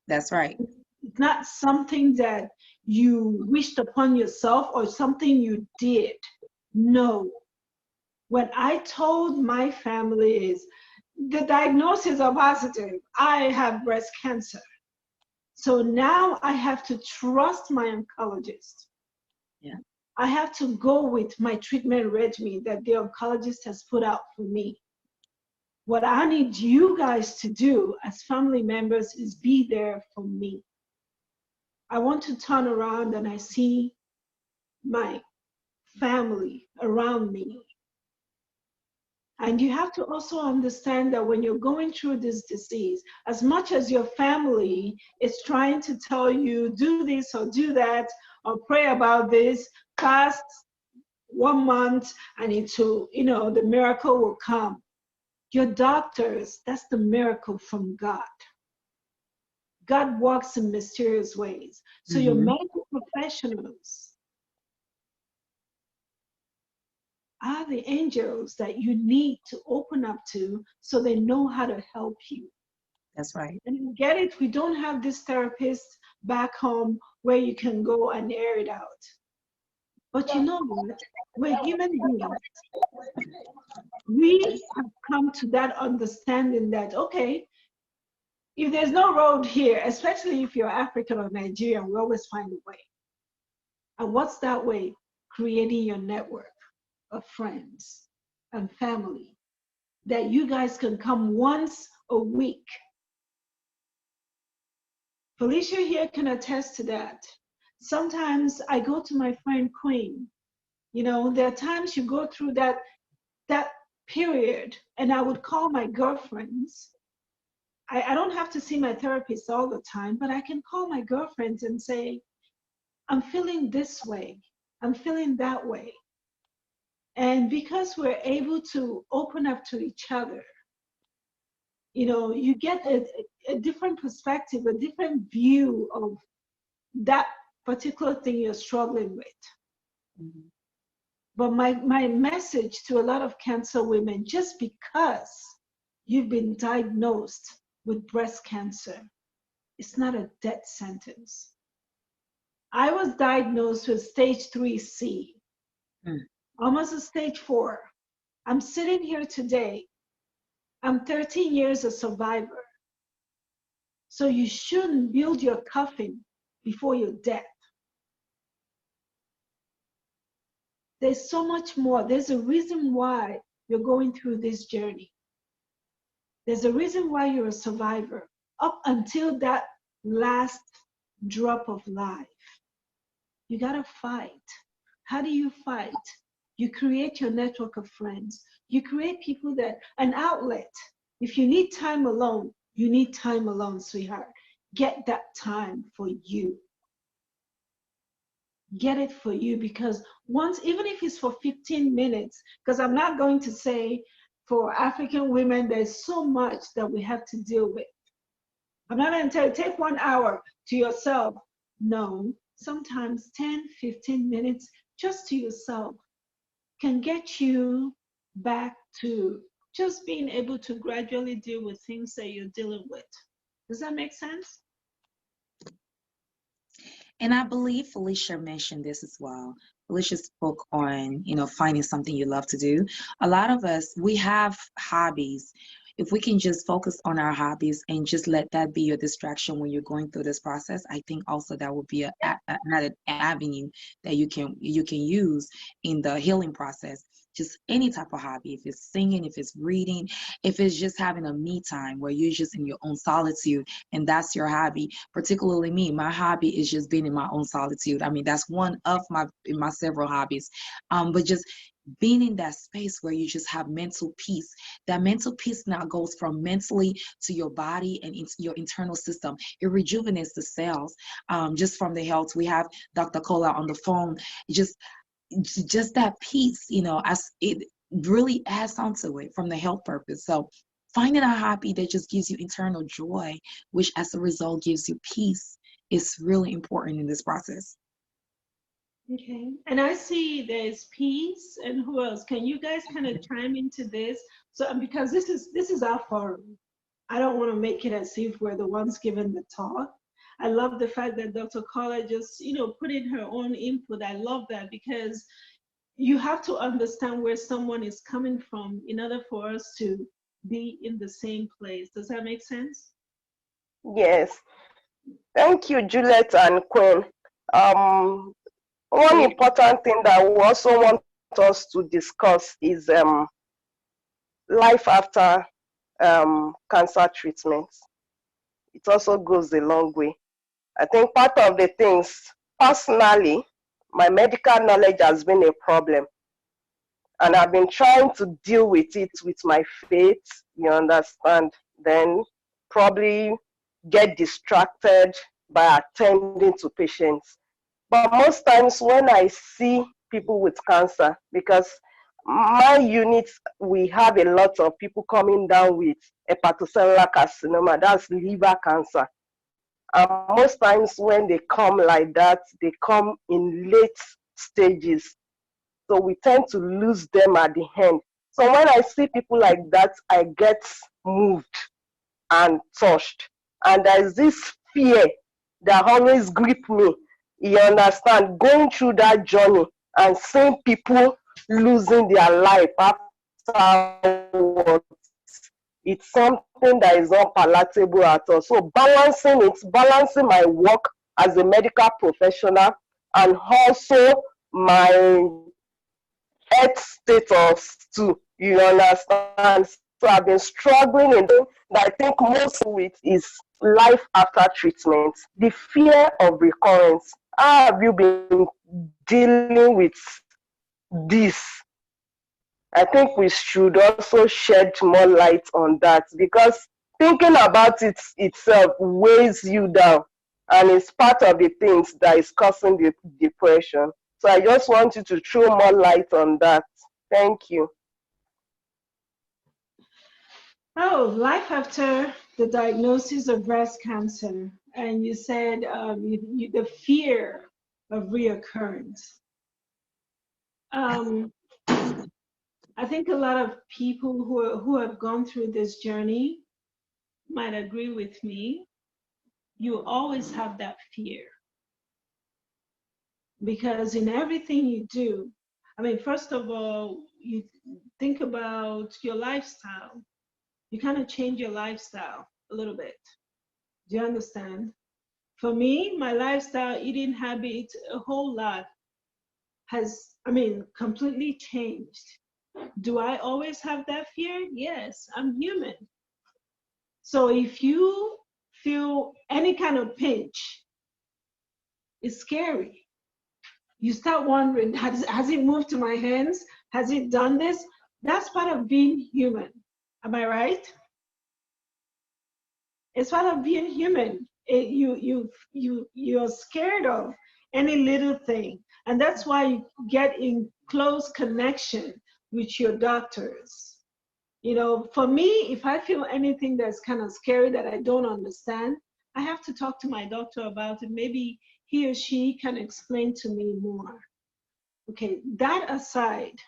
That's right. It's not something that you wished upon yourself or something you did. No. When I told my family is the diagnosis are positive, I have breast cancer. So now I have to trust my oncologist. Yeah. I have to go with my treatment regimen that the oncologist has put out for me. What I need you guys to do as family members is be there for me. I want to turn around and I see my family around me. And you have to also understand that when you're going through this disease, as much as your family is trying to tell you, do this or do that, or pray about this, fast 1 month, and the miracle will come. Your doctors, that's the miracle from God. God works in mysterious ways. So your medical professionals are the angels that you need to open up to so they know how to help you. That's right. And you get it, we don't have this therapist back home where you can go and air it out. But you know what? We're human beings. We have come to that understanding that, okay, if there's no road here, especially if you're African or Nigerian, we always find a way. And what's that way? Creating your network of friends and family that you guys can come once a week. Felicia here can attest to that. Sometimes I go to my friend Queen. There are times you go through that period, and I would call my girlfriends. I don't have to see my therapist all the time, but I can call my girlfriends and say, I'm feeling this way, I'm feeling that way. And because we're able to open up to each other, you get a different perspective, a different view of that particular thing you're struggling with. Mhm. But my message to a lot of cancer women, just because you've been diagnosed with breast cancer, it's not a death sentence. I was diagnosed with stage 3C, almost a stage 4. I'm sitting here today. I'm 13 years a survivor. So you shouldn't build your coffin before your death. There's so much more. There's a reason why you're going through this journey. There's a reason why you're a survivor up until that last drop of life. You gotta fight. How do you fight? You create your network of friends. You create people that, an outlet. If you need time alone, you need time alone, sweetheart. Get that time for you. Get it for you, because once, even if it's for 15 minutes, because I'm not going to say for African women, there's so much that we have to deal with. I'm not going to tell you, take 1 hour to yourself. No, sometimes 10, 15 minutes just to yourself can get you back to just being able to gradually deal with things that you're dealing with. Does that make sense? And I believe Felicia mentioned this as well. Felicia spoke on, finding something you love to do. A lot of us, we have hobbies. If we can just focus on our hobbies and just let that be your distraction when you're going through this process, I think also that would be another avenue that you can use in the healing process. Just any type of hobby, if it's singing, if it's reading, if it's just having a me time where you're just in your own solitude and that's your hobby. Particularly me, my hobby is just being in my own solitude. I mean, that's one of my several hobbies. But just being in that space where you just have mental peace. That mental peace now goes from mentally to your body and into your internal system. It rejuvenates the cells. Just from the health, we have Dr. Kola on the phone. Just that peace, as it really adds onto it from the health purpose. So finding a hobby that just gives you internal joy, which as a result gives you peace, is really important in this process. Okay, and I see there's peace, and who else? Can you guys kind of chime into this? So because this is our forum, I don't want to make it as if we're the ones giving the talk. I love the fact that Dr. Carla just, put in her own input. I love that, because you have to understand where someone is coming from in order for us to be in the same place. Does that make sense? Yes. Thank you, Juliet and Quinn. One important thing that we also want us to discuss is life after cancer treatments. It also goes a long way. I think part of the things, personally, my medical knowledge has been a problem. And I've been trying to deal with it with my faith, you understand, then probably get distracted by attending to patients. But most times when I see people with cancer, because my unit, we have a lot of people coming down with hepatocellular carcinoma, that's liver cancer. And most times when they come like that, they come in late stages. So we tend to lose them at the end. So when I see people like that, I get moved and touched. And there's this fear that always grip me. You understand? Going through that journey and seeing people losing their life afterwards, it's something that is not palatable at all. So balancing my work as a medical professional and also my health status too, you understand? So I've been struggling in that. I think most of it is life after treatment, the fear of recurrence. How have you been dealing with this? I think we should also shed more light on that, because thinking about it itself weighs you down, and it's part of the things that is causing the depression. So I just want you to throw more light on that. Thank you. Oh, life after the diagnosis of breast cancer. And you said the fear of reoccurrence. I think a lot of people who have gone through this journey might agree with me. You always have that fear because in everything you do, I mean, first of all, you think about your lifestyle. You kind of change your lifestyle a little bit. Do you understand? For me, my lifestyle, eating habits, a whole lot has, I mean, completely changed. Do I always have that fear? Yes, I'm human. So if you feel any kind of pinch, it's scary. You start wondering, has it moved to my hands? Has it done this? That's part of being human. Am I right? It's part of being human. You're scared of any little thing. And that's why you get in close connection with your doctors. You know, for me, if I feel anything that's kind of scary that I don't understand, I have to talk to my doctor about it. Maybe he or she can explain to me more. Okay, that aside,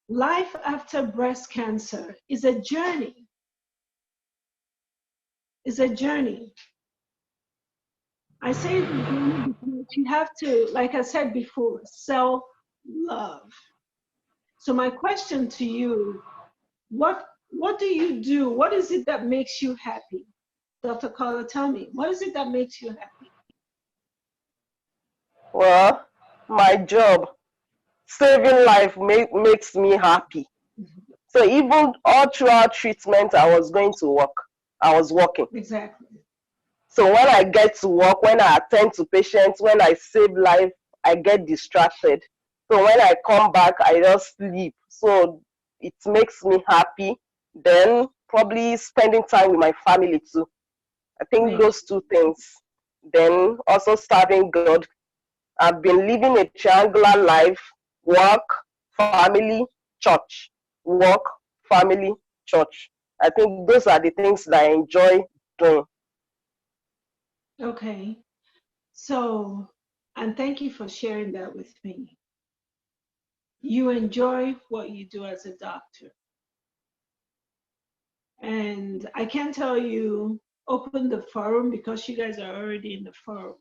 life after breast cancer is a journey. It's a journey. I say it's a journey because you have to, like I said before, self-love. So my question to you, what do you do? What is it that makes you happy? Dr. Carla, tell me, what is it that makes you happy? Well, my job, saving life makes me happy. So even all throughout treatment, I was going to work. I was working. Exactly. So when I get to work, when I attend to patients, when I save life, I get distracted. So when I come back, I just sleep. So it makes me happy. Then probably spending time with my family too. I think Right. those two things. Then also serving God. I've been living a triangular life: work, family, church. Work, family, church. I think those are the things that I enjoy doing. Okay. So, and thank you for sharing that with me. You enjoy what you do as a doctor. And I can tell you, open the forum because you guys are already in the forum.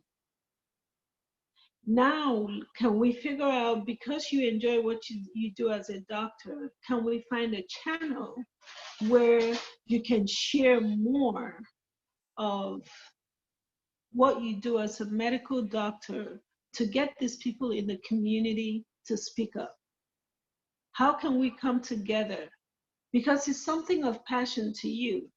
Now, can we figure out, because you enjoy what you do as a doctor, can we find a channel where you can share more of what you do as a medical doctor to get these people in the community to speak up? How can we come together? Because it's something of passion to you.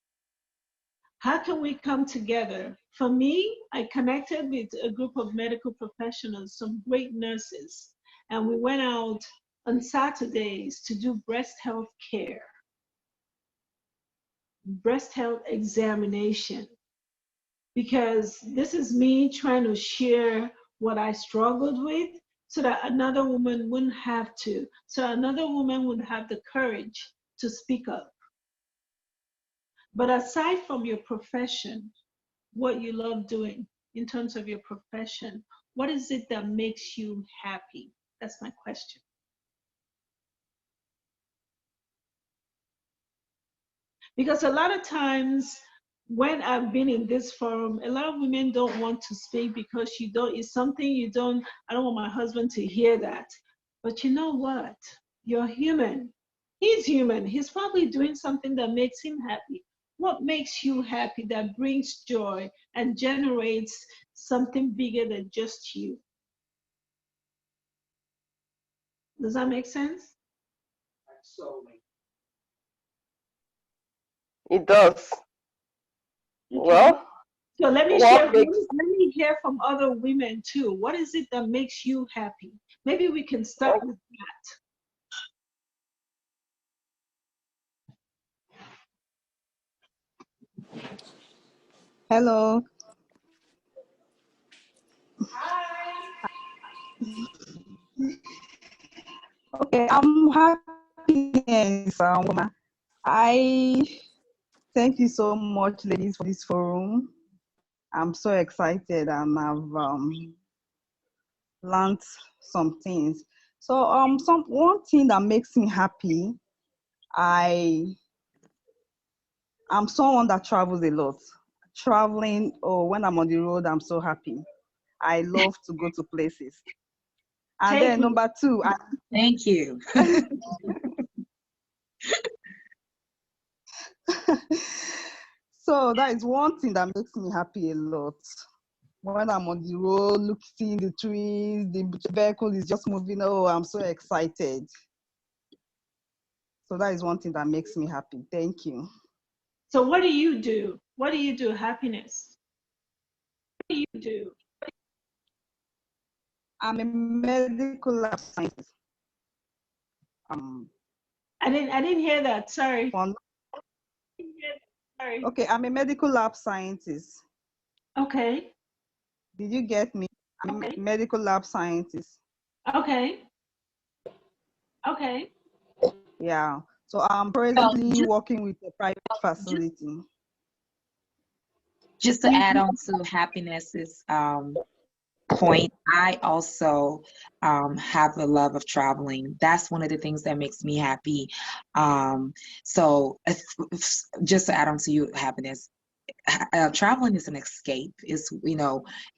How can we come together? For me, I connected with a group of medical professionals, some great nurses, and we went out on Saturdays to do breast health care, breast health examination, because this is me trying to share what I struggled with so that another woman wouldn't have to, so another woman would have the courage to speak up. But aside from your profession, what you love doing in terms of your profession, what is it that makes you happy? That's my question. Because a lot of times when I've been in this forum, a lot of women don't want to speak because it's something you don't, I don't want my husband to hear that. But you know what? You're human. He's human. He's probably doing something that makes him happy. What makes you happy, that brings joy and generates something bigger than just you? Does that make sense? It does. Okay. Well, So let me what makes let me hear from other women too. What is it that makes you happy? Maybe we can start with that. Hello. Okay, I'm happy and woman. I thank you so much, ladies, for this forum. I'm so excited and I've learned some things. So one thing that makes me happy, I'm someone that travels a lot. Traveling, or when I'm on the road, I'm so happy. I love to go to places. And Take then me. number two, Thank you. so that is one thing that makes me happy a lot. When I'm on the road, looking the trees, the vehicle is just moving. Oh, I'm so excited. So that is one thing that makes me happy. Thank you. So what do you do? What do you do? Happiness. What do you do? I'm a medical lab scientist. I didn't hear that. Sorry. Okay, I'm a medical lab scientist. Okay. Did you get me? I'm a medical lab scientist. Okay. Okay. Yeah. So I'm presently working with a private facility. Just to add on to happiness's point, I also have a love of traveling. That's one of the things that makes me happy. So just to add on to you, happiness, traveling is an escape. It's,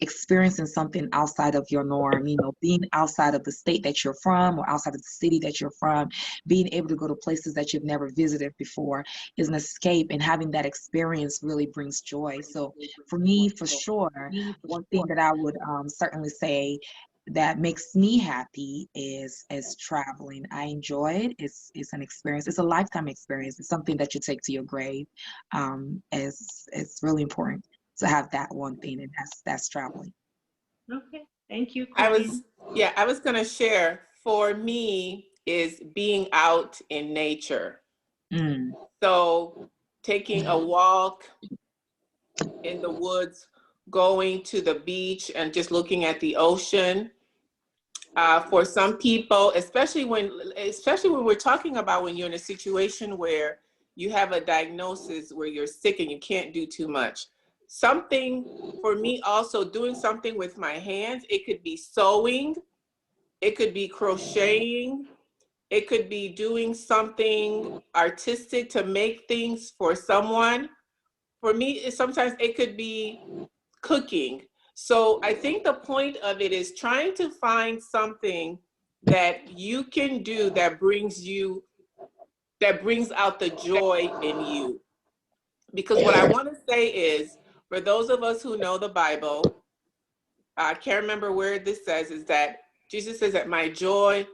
experiencing something outside of your norm, being outside of the state that you're from or outside of the city that you're from, being able to go to places that you've never visited before is an escape, and having that experience really brings joy. So for me, for sure, one thing that I would certainly say that makes me happy is traveling. I enjoy it. It's an experience. It's a lifetime experience. It's something that you take to your grave. It's really important to have that one thing, and that's traveling. Okay. Thank you, I Corinne. was going to share, for me, is being out in nature. So taking a walk in the woods, going to the beach and just looking at the ocean. For some people, especially when we're talking about when you're in a situation where you have a diagnosis where you're sick and you can't do too much. Something for me also, doing something with my hands. It could be sewing, it could be crocheting, it could be doing something artistic to make things for someone. For me, sometimes it could be cooking. So I think the point of it is trying to find something that you can do that brings out the joy in you. Because what I want to say is, for those of us who know the Bible, I can't remember where this says, is that Jesus says that my joy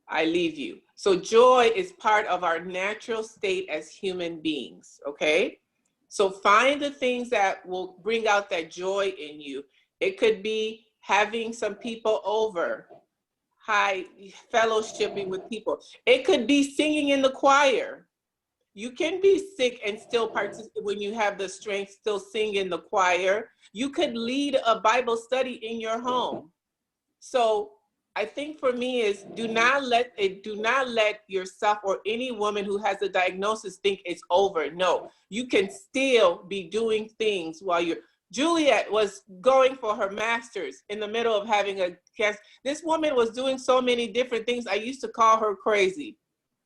I leave you. So joy is part of our natural state as human beings, okay? So find the things that will bring out that joy in you. It could be having some people over, fellowshipping with people. It could be singing in the choir. You can be sick and still participate when you have the strength, still sing in the choir. You could lead a Bible study in your home. So I think for me is do not let yourself or any woman who has a diagnosis think it's over. No, you can still be doing things while Juliet was going for her master's in the middle of having a cancer. This woman was doing so many different things. I used to call her crazy.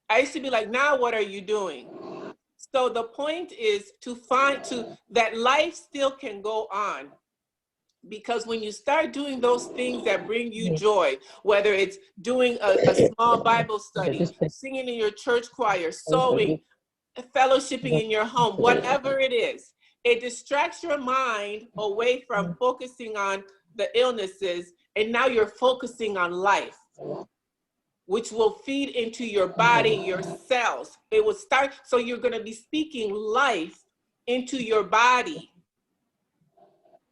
I used to be like, now what are you doing? So the point is that life still can go on. Because when you start doing those things that bring you joy, whether it's doing a small Bible study, singing in your church choir, sewing, fellowshipping in your home, whatever it is, it distracts your mind away from focusing on the illnesses, and now you're focusing on life, which will feed into your body, your cells. It will start, so you're going to be speaking life into your body.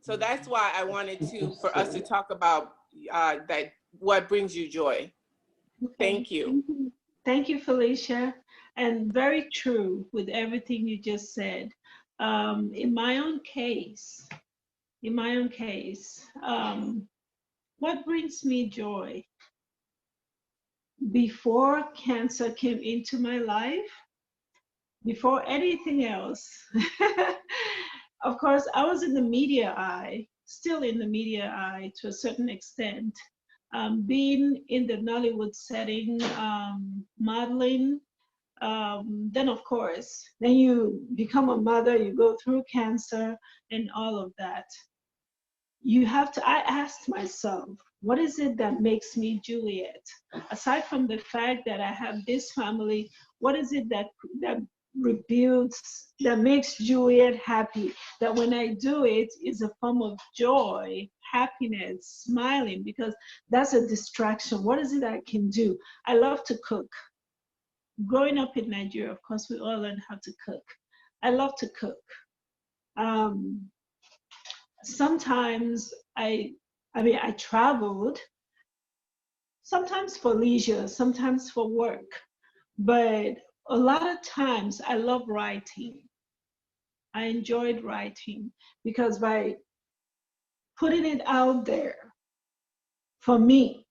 So that's why I wanted for us to talk about that, what brings you joy. Okay. Thank you. Thank you, Felicia. And very true with everything you just said. In my own case, what brings me joy? Before cancer came into my life, before anything else, of course, I was in the media eye, still in the media eye to a certain extent. being in the Nollywood setting, modeling, then of course, then you become a mother, you go through cancer and all of that. You have to, I asked myself, what is it that makes me Juliet? Aside from the fact that I have this family, what is it that rebuilds, that makes Juliet happy? That when I do it is a form of joy, happiness, smiling, because that's a distraction. What is it I can do? I love to cook. Growing up in Nigeria, of course, we all learned how to cook. I love to cook. Sometimes I traveled, sometimes for leisure, sometimes for work, but a lot of times I love writing. I enjoyed writing because by putting it out there, for me,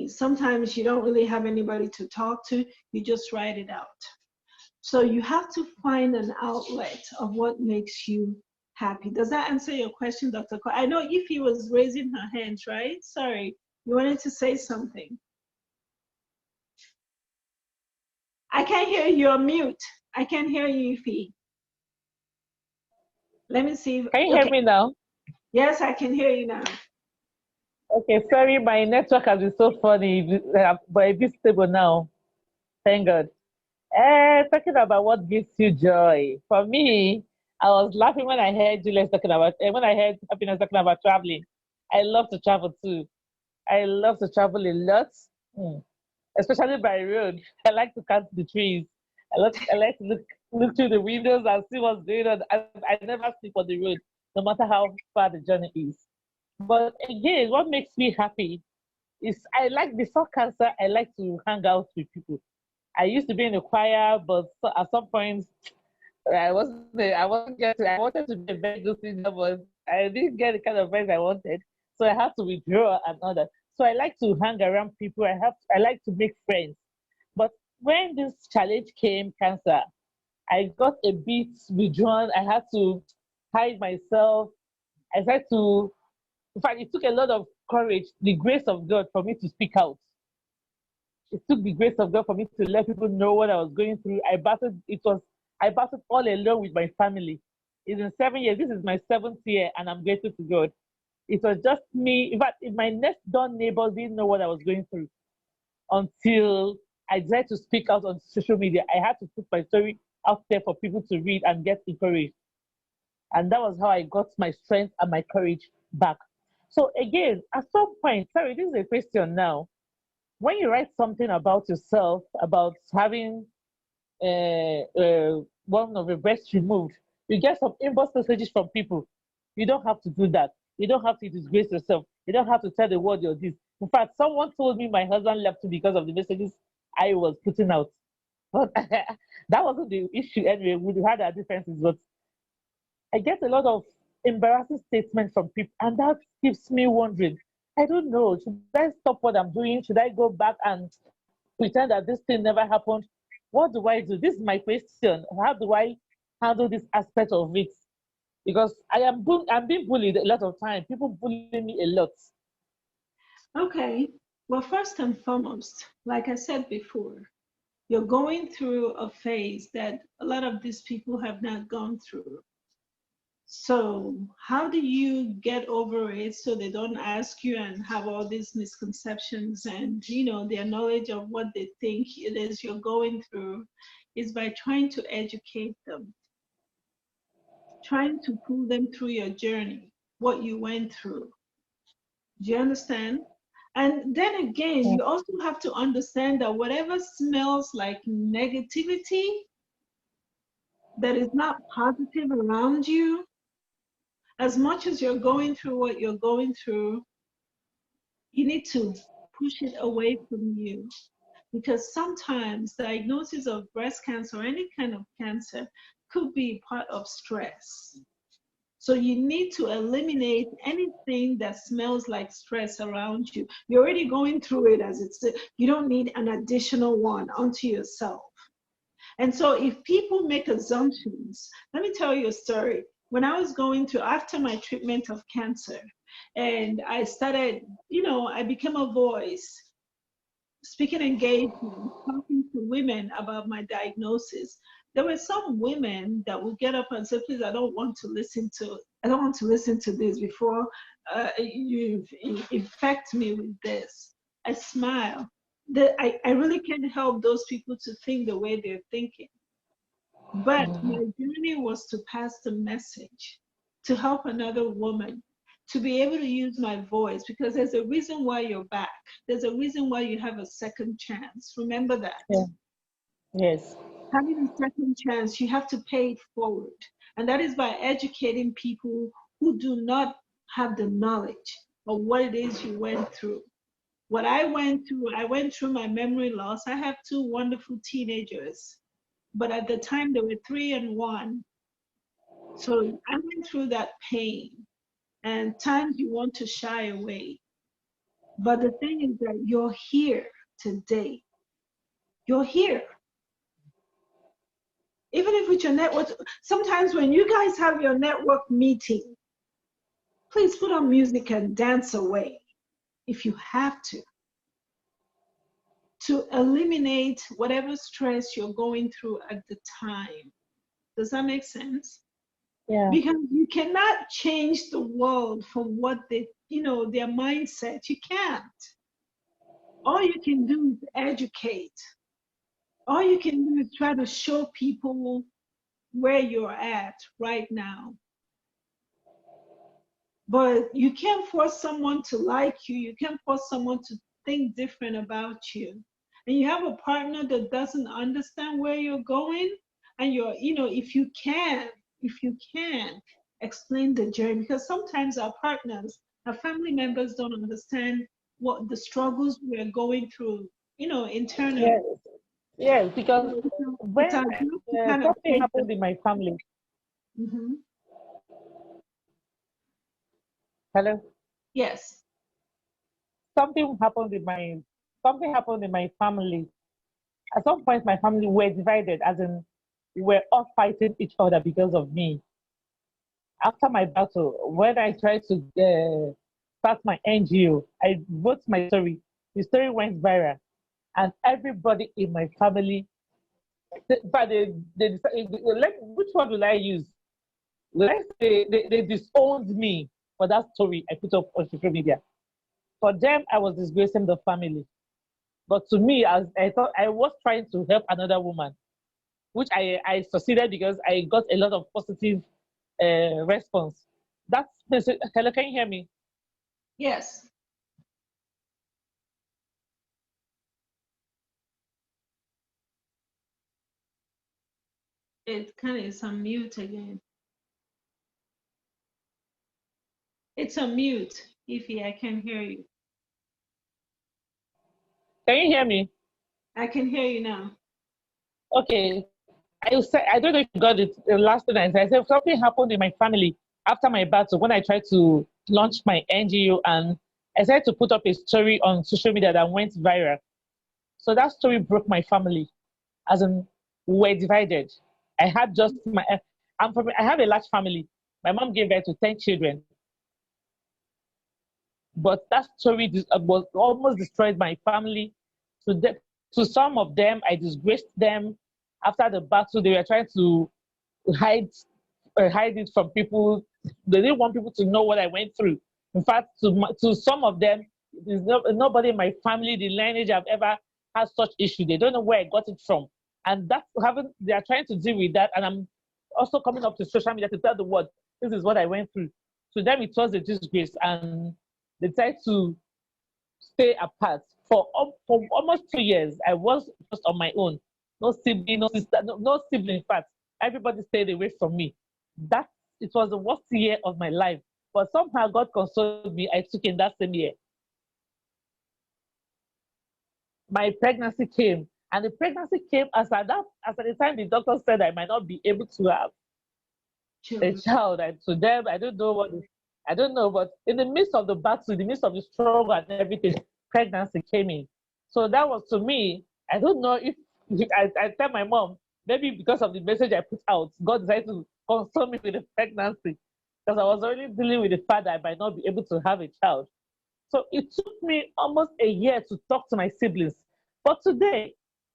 sometimes you don't really have anybody to talk to, you just write it out. So you have to find an outlet of what makes you happy. Does that answer your question, Dr. Ko? I know Ify was raising her hands, right? Sorry, you wanted to say something. I can't hear you, you're mute. I can't hear you, Ify. Let me see. Can you hear me now? Yes, I can hear you now. Okay, sorry, my network has been so funny, but a bit stable now. Thank God. Talking about what gives you joy. For me, I was laughing when I heard Julius talking about, when I heard Happiness talking about traveling. I love to travel too. I love to travel a lot, especially by road. I like to count the trees. I like to look through the windows and see what's going on. I never sleep on the road, no matter how far the journey is. But again, what makes me happy is I like, before cancer, I like to hang out with people. I used to be in the choir, but at some point, I wasn't getting, I wanted to be a very good singer, but I didn't get the kind of friends I wanted. So I had to withdraw and all that. So I like to hang around people. I like to make friends. But when this challenge came, cancer, I got a bit withdrawn. I had to hide myself. I had to, in fact, it took a lot of courage, the grace of God, for me to speak out. It took the grace of God for me to let people know what I was going through. I battled all alone with my family. It's in 7 years. This is my 7th year, and I'm grateful to God. It was just me. In fact, my next door neighbors didn't know what I was going through until I decided to speak out on social media. I had to put my story out there for people to read and get encouraged. And that was how I got my strength and my courage back. So again, at some point, sorry, this is a question now. When you write something about yourself, about having one of your breasts removed, you get some inbox messages from people. You don't have to do that. You don't have to disgrace yourself. You don't have to tell the world you're this. In fact, someone told me my husband left me because of the messages I was putting out. But that wasn't the issue anyway. We had our differences, but I get a lot of embarrassing statements from people, and that keeps me wondering. I don't know. Should I stop what I'm doing? Should I go back and pretend that this thing never happened? What do I do? This is my question. How do I handle this aspect of it? Because I'm being bullied a lot of time. People bully me a lot. Okay. Well, first and foremost, like I said before, you're going through a phase that a lot of these people have not gone through. So how do you get over it so they don't ask you and have all these misconceptions and, their knowledge of what they think it is you're going through is by trying to educate them, trying to pull them through your journey, what you went through. Do you understand? And then again, you also have to understand that whatever smells like negativity that is not positive around you, as much as you're going through what you're going through, you need to push it away from you. Because sometimes diagnosis of breast cancer or any kind of cancer could be part of stress. So you need to eliminate anything that smells like stress around you. You're already going through it as it's, you don't need an additional one onto yourself. And so if people make assumptions, let me tell you a story. When I was going through, after my treatment of cancer, and I started, I became a voice, speaking engagement, talking to women about my diagnosis. There were some women that would get up and say, please, I don't want to listen to this before you infect me with this. I smile. I really can't help those people to think the way they're thinking. But my journey was to pass the message, to help another woman, to be able to use my voice, because there's a reason why you're back. There's a reason why you have a second chance. Remember that. Yeah. Yes. Having a second chance, you have to pay it forward. And that is by educating people who do not have the knowledge of what it is you went through. What I went through my memory loss. I have two wonderful teenagers, but at the time they were 3 and 1. So I went through that pain, and times you want to shy away. But the thing is that you're here today. You're here. Even if it's your network, sometimes when you guys have your network meeting, please put on music and dance away if you have to eliminate whatever stress you're going through at the time. Does that make sense? Yeah. Because you cannot change the world from what they, their mindset. You can't. All you can do is educate. All you can do is try to show people where you're at right now. But you can't force someone to like you. You can't force someone to think different about you. And you have a partner that doesn't understand where you're going, and if you can explain the journey, because sometimes our partners, our family members don't understand what the struggles we're going through, internally. Yes. Yes, because when something happened in my family. Mm-hmm. Hello? Yes. Something happened in my family. At some point, my family were divided, as in, we were all fighting each other because of me. After my battle, when I tried to start my NGO, I wrote my story. The story went viral, and everybody in my family, but they decided, like, which one will I use? They disowned me for that story I put up on social media. For them, I was disgracing the family. But to me, as I thought I was trying to help another woman, which I succeeded because I got a lot of positive response. That's hello, can you hear me? Yes. It kind of is on mute again. It's on mute, Ify. I can hear you. Can you hear me? I can hear you now. Okay. I don't know if you got it. The last thing I said, something happened in my family after my battle when I tried to launch my NGO, and I started to put up a story on social media that went viral. So that story broke my family, as in, we were divided. I had just I have a large family. My mom gave birth to 10 children. But that story was almost destroyed my family. To some of them, I disgraced them. After the battle, they were trying to hide hide it from people. They didn't want people to know what I went through. In fact, to some of them, nobody in my family, the lineage, I've ever had such issue. They don't know where I got it from, and they are trying to deal with that. And I'm also coming up to social media to tell the world this is what I went through. To them, it was a disgrace, and they tried to stay apart for almost 2 years. I was just on my own. No sibling, no sister, no sibling. In fact, everybody stayed away from me. It was the worst year of my life. But somehow God consoled me. I took in that same year. My pregnancy came, and the pregnancy came as at the time the doctor said I might not be able to have a child. And to them, I don't know, but in the midst of the battle, in the midst of the struggle and everything, pregnancy came in. So that was, to me, I don't know if I tell my mom, maybe because of the message I put out, God decided to console me with the pregnancy, because I was already dealing with the fact that I might not be able to have a child. So it took me almost a year to talk to my siblings. But today,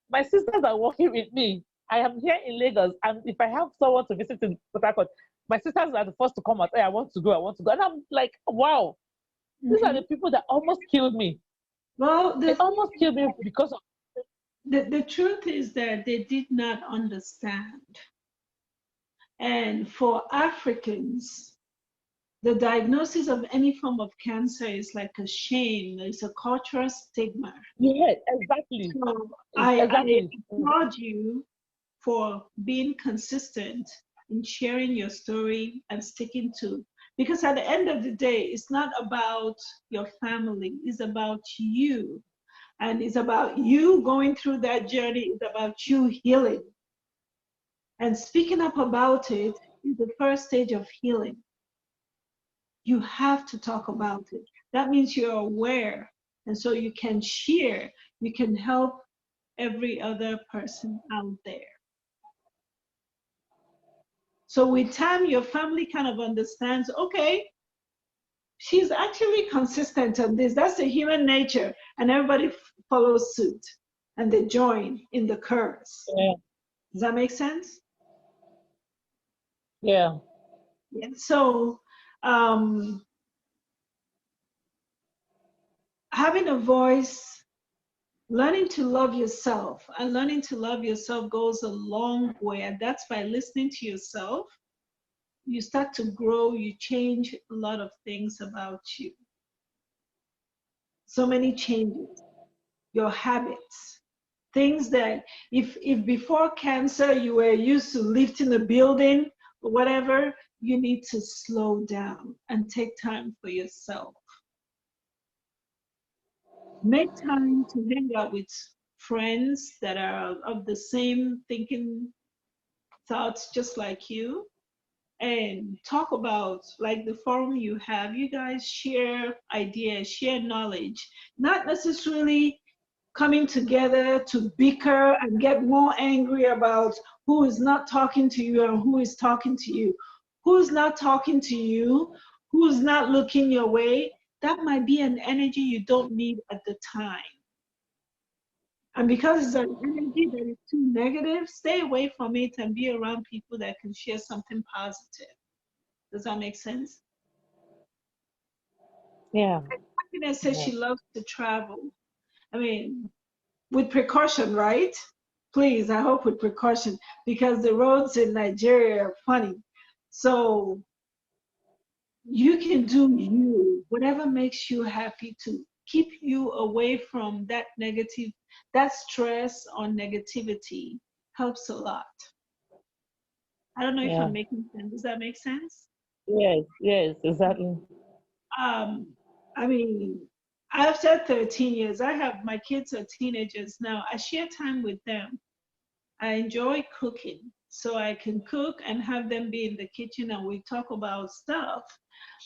my sisters are working with me. I am here in Lagos, and if I have someone to visit in Port Harcourt, my sisters are the first to come out. Hey, I want to go, I want to go. And I'm like, wow, these are the people that almost killed me. Well, They almost killed me because of. the truth is that they did not understand. And for Africans, the diagnosis of any form of cancer is like a shame. It's a cultural stigma. Yeah, exactly. So Exactly. I applaud you for being consistent in sharing your story and sticking to. Because at the end of the day, it's not about your family, it's about you. And it's about you going through that journey, it's about you healing. And speaking up about it is the first stage of healing. You have to talk about it. That means you're aware. And so you can share, you can help every other person out there. So with time, your family kind of understands, okay, she's actually consistent on this. That's the human nature. And everybody follows suit and they join in the chorus. Yeah. Does that make sense? Yeah. Yeah. So having a voice, learning to love yourself, and learning to love yourself goes a long way. And that's by listening to yourself. You start to grow, you change a lot of things about you. So many changes. Your habits, things that if before cancer you were used to lifting a building or whatever, you need to slow down and take time for yourself. Make time to hang out with friends that are of the same thinking thoughts just like you, and talk about, like the forum you have, you guys share ideas, share knowledge, not necessarily coming together to bicker and get more angry about who is not talking to you and who is talking to you. Who's not talking to you, who's not looking your way, that might be an energy you don't need at the time. And because it's an energy that is too negative, stay away from it and be around people that can share something positive. Does that make sense? Yeah. Happiness says she loves to travel. I mean, with precaution, right? Please, I hope with precaution, because the roads in Nigeria are funny. So you can do you, whatever makes you happy, to keep you away from that negative, that stress or negativity helps a lot. I don't know if I'm making sense. Does that make sense? Yes, yes, exactly. I mean, after 13 years, I have my kids are teenagers now. I share time with them. I enjoy cooking, so I can cook and have them be in the kitchen and we talk about stuff.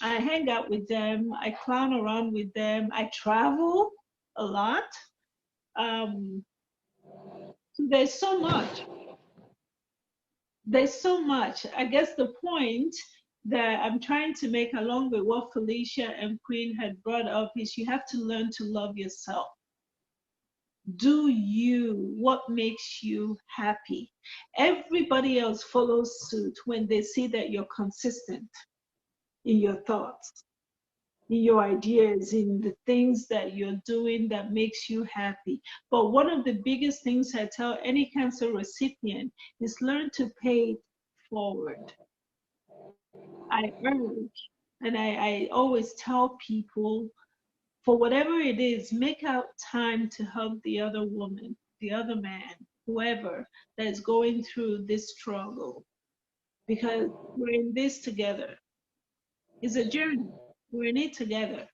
I hang out with them. I clown around with them. I travel a lot. So there's so much. There's so much. I guess the point that I'm trying to make, along with what Felicia and Queen had brought up, is you have to learn to love yourself. Do you, what makes you happy? Everybody else follows suit when they see that you're consistent in your thoughts, in your ideas, in the things that you're doing that makes you happy. But one of the biggest things I tell any cancer recipient is learn to pay it forward. I urge, and I always tell people, for whatever it is, make out time to hug the other woman, the other man, whoever that is going through this struggle, because we're in this together. It's a journey. We're in it together.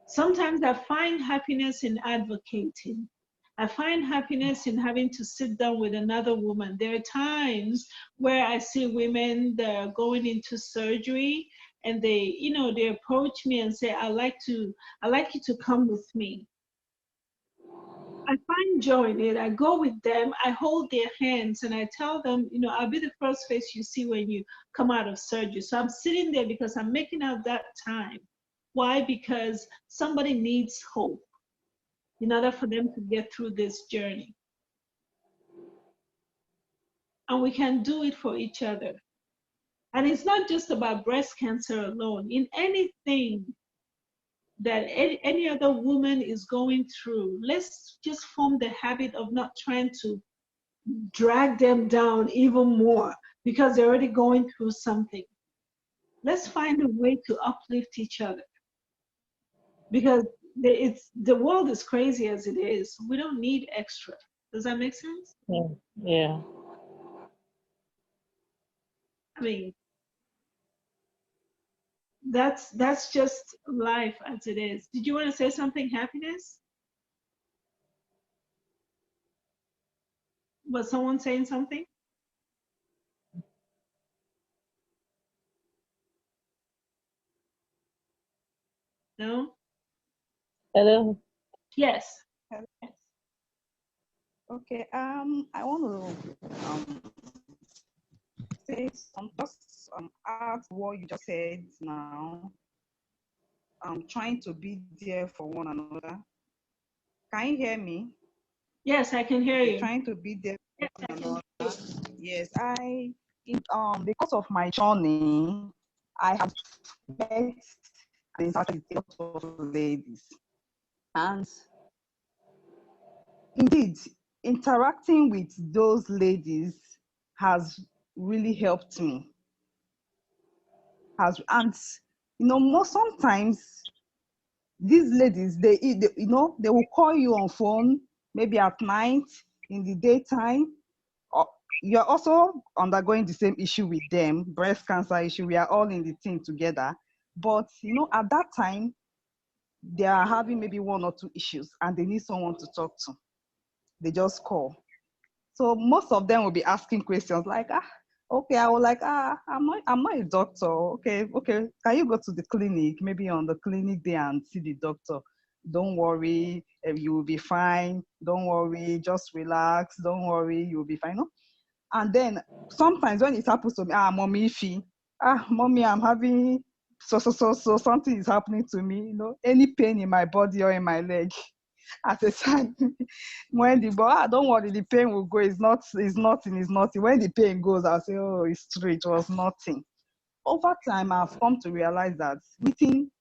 Sometimes I find happiness in advocating. I find happiness in having to sit down with another woman. There are times where I see women that are going into surgery and they approach me and say, I'd like you to come with me. I find joy in it. I go with them, I hold their hands and I tell them, I'll be the first face you see when you come out of surgery. So I'm sitting there because I'm making out that time Why? Because somebody needs hope in order for them to get through this journey. And we can do it for each other. And it's not just about breast cancer alone. In anything that any other woman is going through, let's just form the habit of not trying to drag them down even more because they're already going through something. Let's find a way to uplift each other, because the world is crazy as it is. We don't need extra. Does that make sense? Yeah. Yeah. I mean, that's just life as it is. Did you want to say something, Happiness? Was someone saying something? No? Hello. Yes. Okay. I want to say some just add what you just said now. Trying to be there for one another. Can you hear me? Yes, I can hear you. Trying to be there for one another. Yes, because of my journey, I have met and interacted with a lot of ladies, and indeed, interacting with those ladies has really helped me. More sometimes these ladies, they will call you on phone, maybe at night, in the daytime. Or you're also undergoing the same issue with them, breast cancer issue. We are all in the team together. But at that time, they are having maybe one or two issues and they need someone to talk to. They just call. So most of them will be asking questions like, okay, I will like, I'm not a doctor. Okay, can you go to the clinic, maybe on the clinic day and see the doctor? Don't worry, you will be fine. Don't worry, just relax. Don't worry, you will be fine. No? And then sometimes when it happens to me, mommy, mommy, I'm having so something is happening to me. Any pain in my body or in my leg. At the time, when don't worry, the pain will go. It's nothing. When the pain goes, I'll say, oh, it's true, it was nothing. Over time, I've come to realize that meeting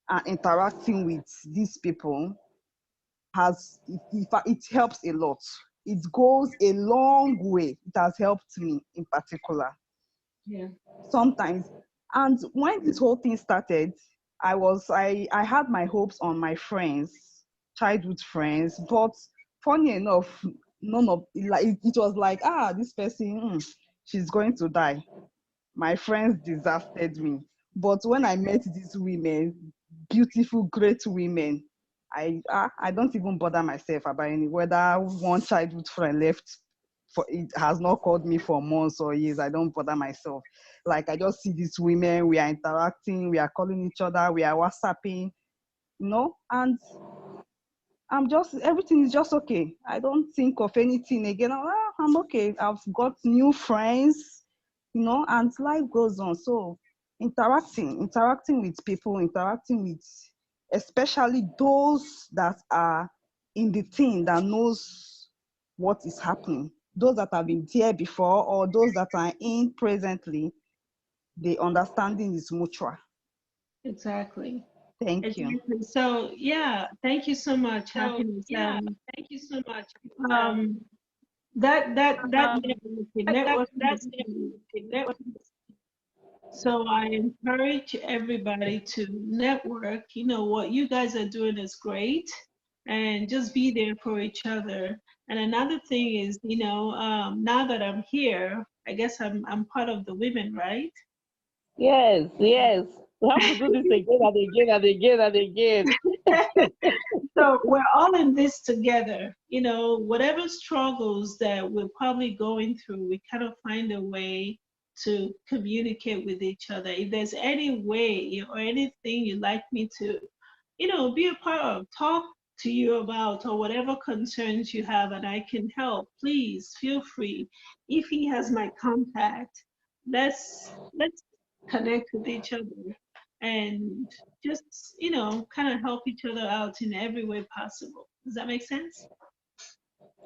and interacting with these people it helps a lot. It goes a long way. It has helped me in particular. Yeah. Sometimes. And when this whole thing started, I had my hopes on my friends, childhood friends, but funny enough, none of it was like, this person, she's going to die. My friends disastered me. But when I met these women, beautiful, great women, I don't even bother myself about whether one childhood friend left for it has not called me for months or years. I don't bother myself. Like, I just see these women, we are interacting, we are calling each other, we are WhatsApping, and everything is just okay. I don't think of anything again. I'm okay. I've got new friends, and life goes on. So interacting with people, interacting with especially those that are in the team that knows what is happening, those that have been there before or those that are in presently, the understanding is mutual. Exactly. Thank you. So yeah, thank you so much, Happiness. Thank you so much. That networking is key. So I encourage everybody to network. What you guys are doing is great, and just be there for each other. And another thing is, now that I'm here, I guess I'm part of the women, right? Yes. Yes. We have to do this again and again and again and again. So we're all in this together. Whatever struggles that we're probably going through, we kind of find a way to communicate with each other. If there's any way or anything you'd like me to, be a part of, talk to you about, or whatever concerns you have and I can help, please feel free. If he has my contact, let's connect with each other and just, you know, kind of help each other out in every way possible. Does that make sense?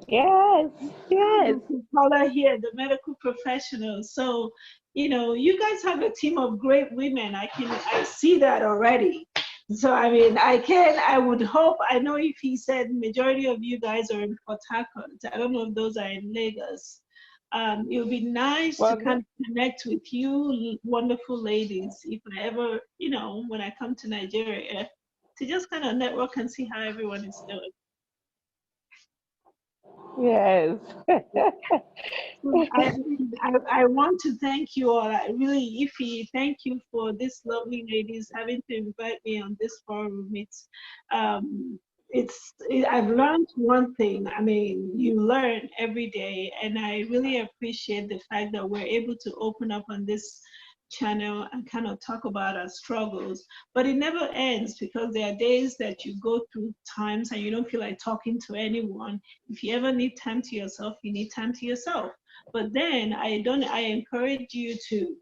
Yes, yes. Paula here, the medical professionals. So, you know, you guys have a team of great women. I see that already. So, I mean, I would hope, I know if he said majority of you guys are in Port Harcourt, I don't know if those are in Lagos. It would be nice to kind of connect with you wonderful ladies if I ever, you know, when I come to Nigeria, to just kind of network and see how everyone is doing. Yes. I want to thank you all. I really, Ify, thank you for these lovely ladies having to invite me on this forum. I've learned one thing. I mean, you learn every day, and I really appreciate the fact that we're able to open up on this channel and kind of talk about our struggles. But it never ends, because there are days that you go through times and you don't feel like talking to anyone. If you ever need time to yourself, you need time to yourself. But then I encourage you to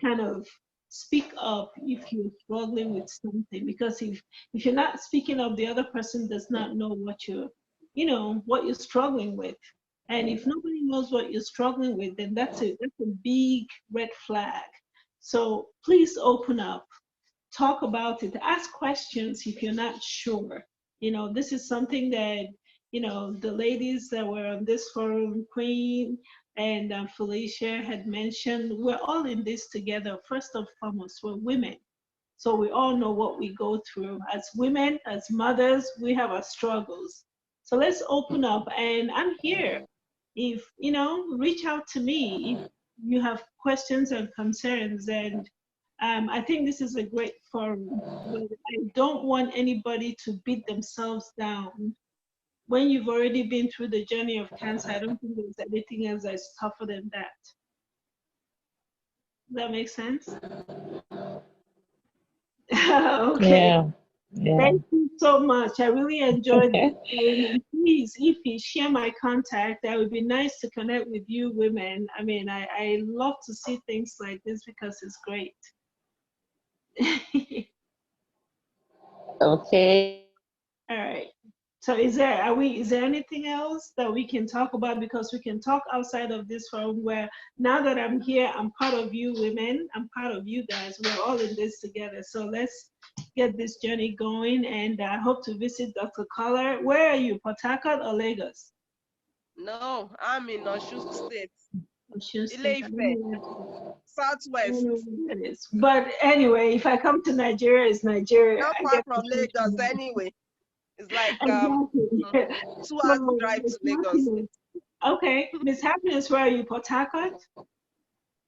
kind of speak up if you're struggling with something, because if you're not speaking up, the other person does not know what you're struggling with. And if nobody knows what you're struggling with, then that's a big red flag. So please open up, talk about it, ask questions if you're not sure. You know, this is something that, you know, the ladies that were on this forum, Queen and Felicia had mentioned, we're all in this together. First and foremost, we're women. So we all know what we go through. As women, as mothers, we have our struggles. So let's open up, and I'm here. If, you know, reach out to me if you have questions and concerns. And I think this is a great forum, but I don't want anybody to beat themselves down. When you've already been through the journey of cancer, I don't think there's anything else that's tougher than that. Does that make sense? Okay. Yeah. Yeah. Thank you so much. I really enjoyed this. And please, if you share my contact, that would be nice to connect with you women. I mean, I love to see things like this because it's great. Okay. All right. So is there anything else that we can talk about? Because we can talk outside of this forum, where now that I'm here, I'm part of you women, I'm part of you guys. We're all in this together. So let's get this journey going, and I hope to visit Dr. Collar. Where are you, Port Harcourt or Lagos? No, I'm in Osun State. Osun State. Southwest. But anyway, if I come to Nigeria, it's Nigeria. Not far from Lagos anyway. It's like 2 hours drive to Lagos. Okay, Miss Happiness, where are you, Port Harcourt?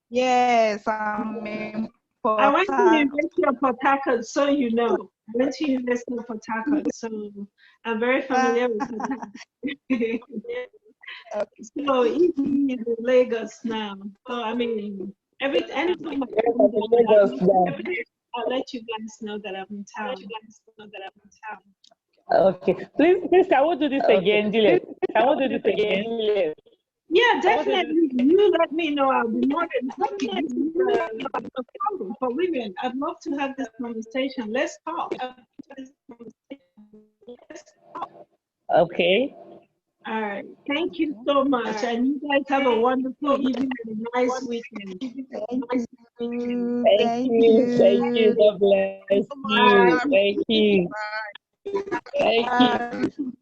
Yes, I'm in Port I went to the Harcourt. University of Port Harcourt, so you know. I went to University of Port Harcourt, so I'm very familiar with Port Harcourt. So he's in Lagos now. So I mean, anytime I'll let you guys know that I'm in town. Okay. Please, I will do this again, Dylan. I will do this again. Yeah, definitely. You let me know. I'll be more than happy. For women, I'd love to have this conversation. Let's talk. Okay. All right. Thank you so much. And you guys have a wonderful evening and a nice weekend. Thank you. God bless you. Thank you. Thank you.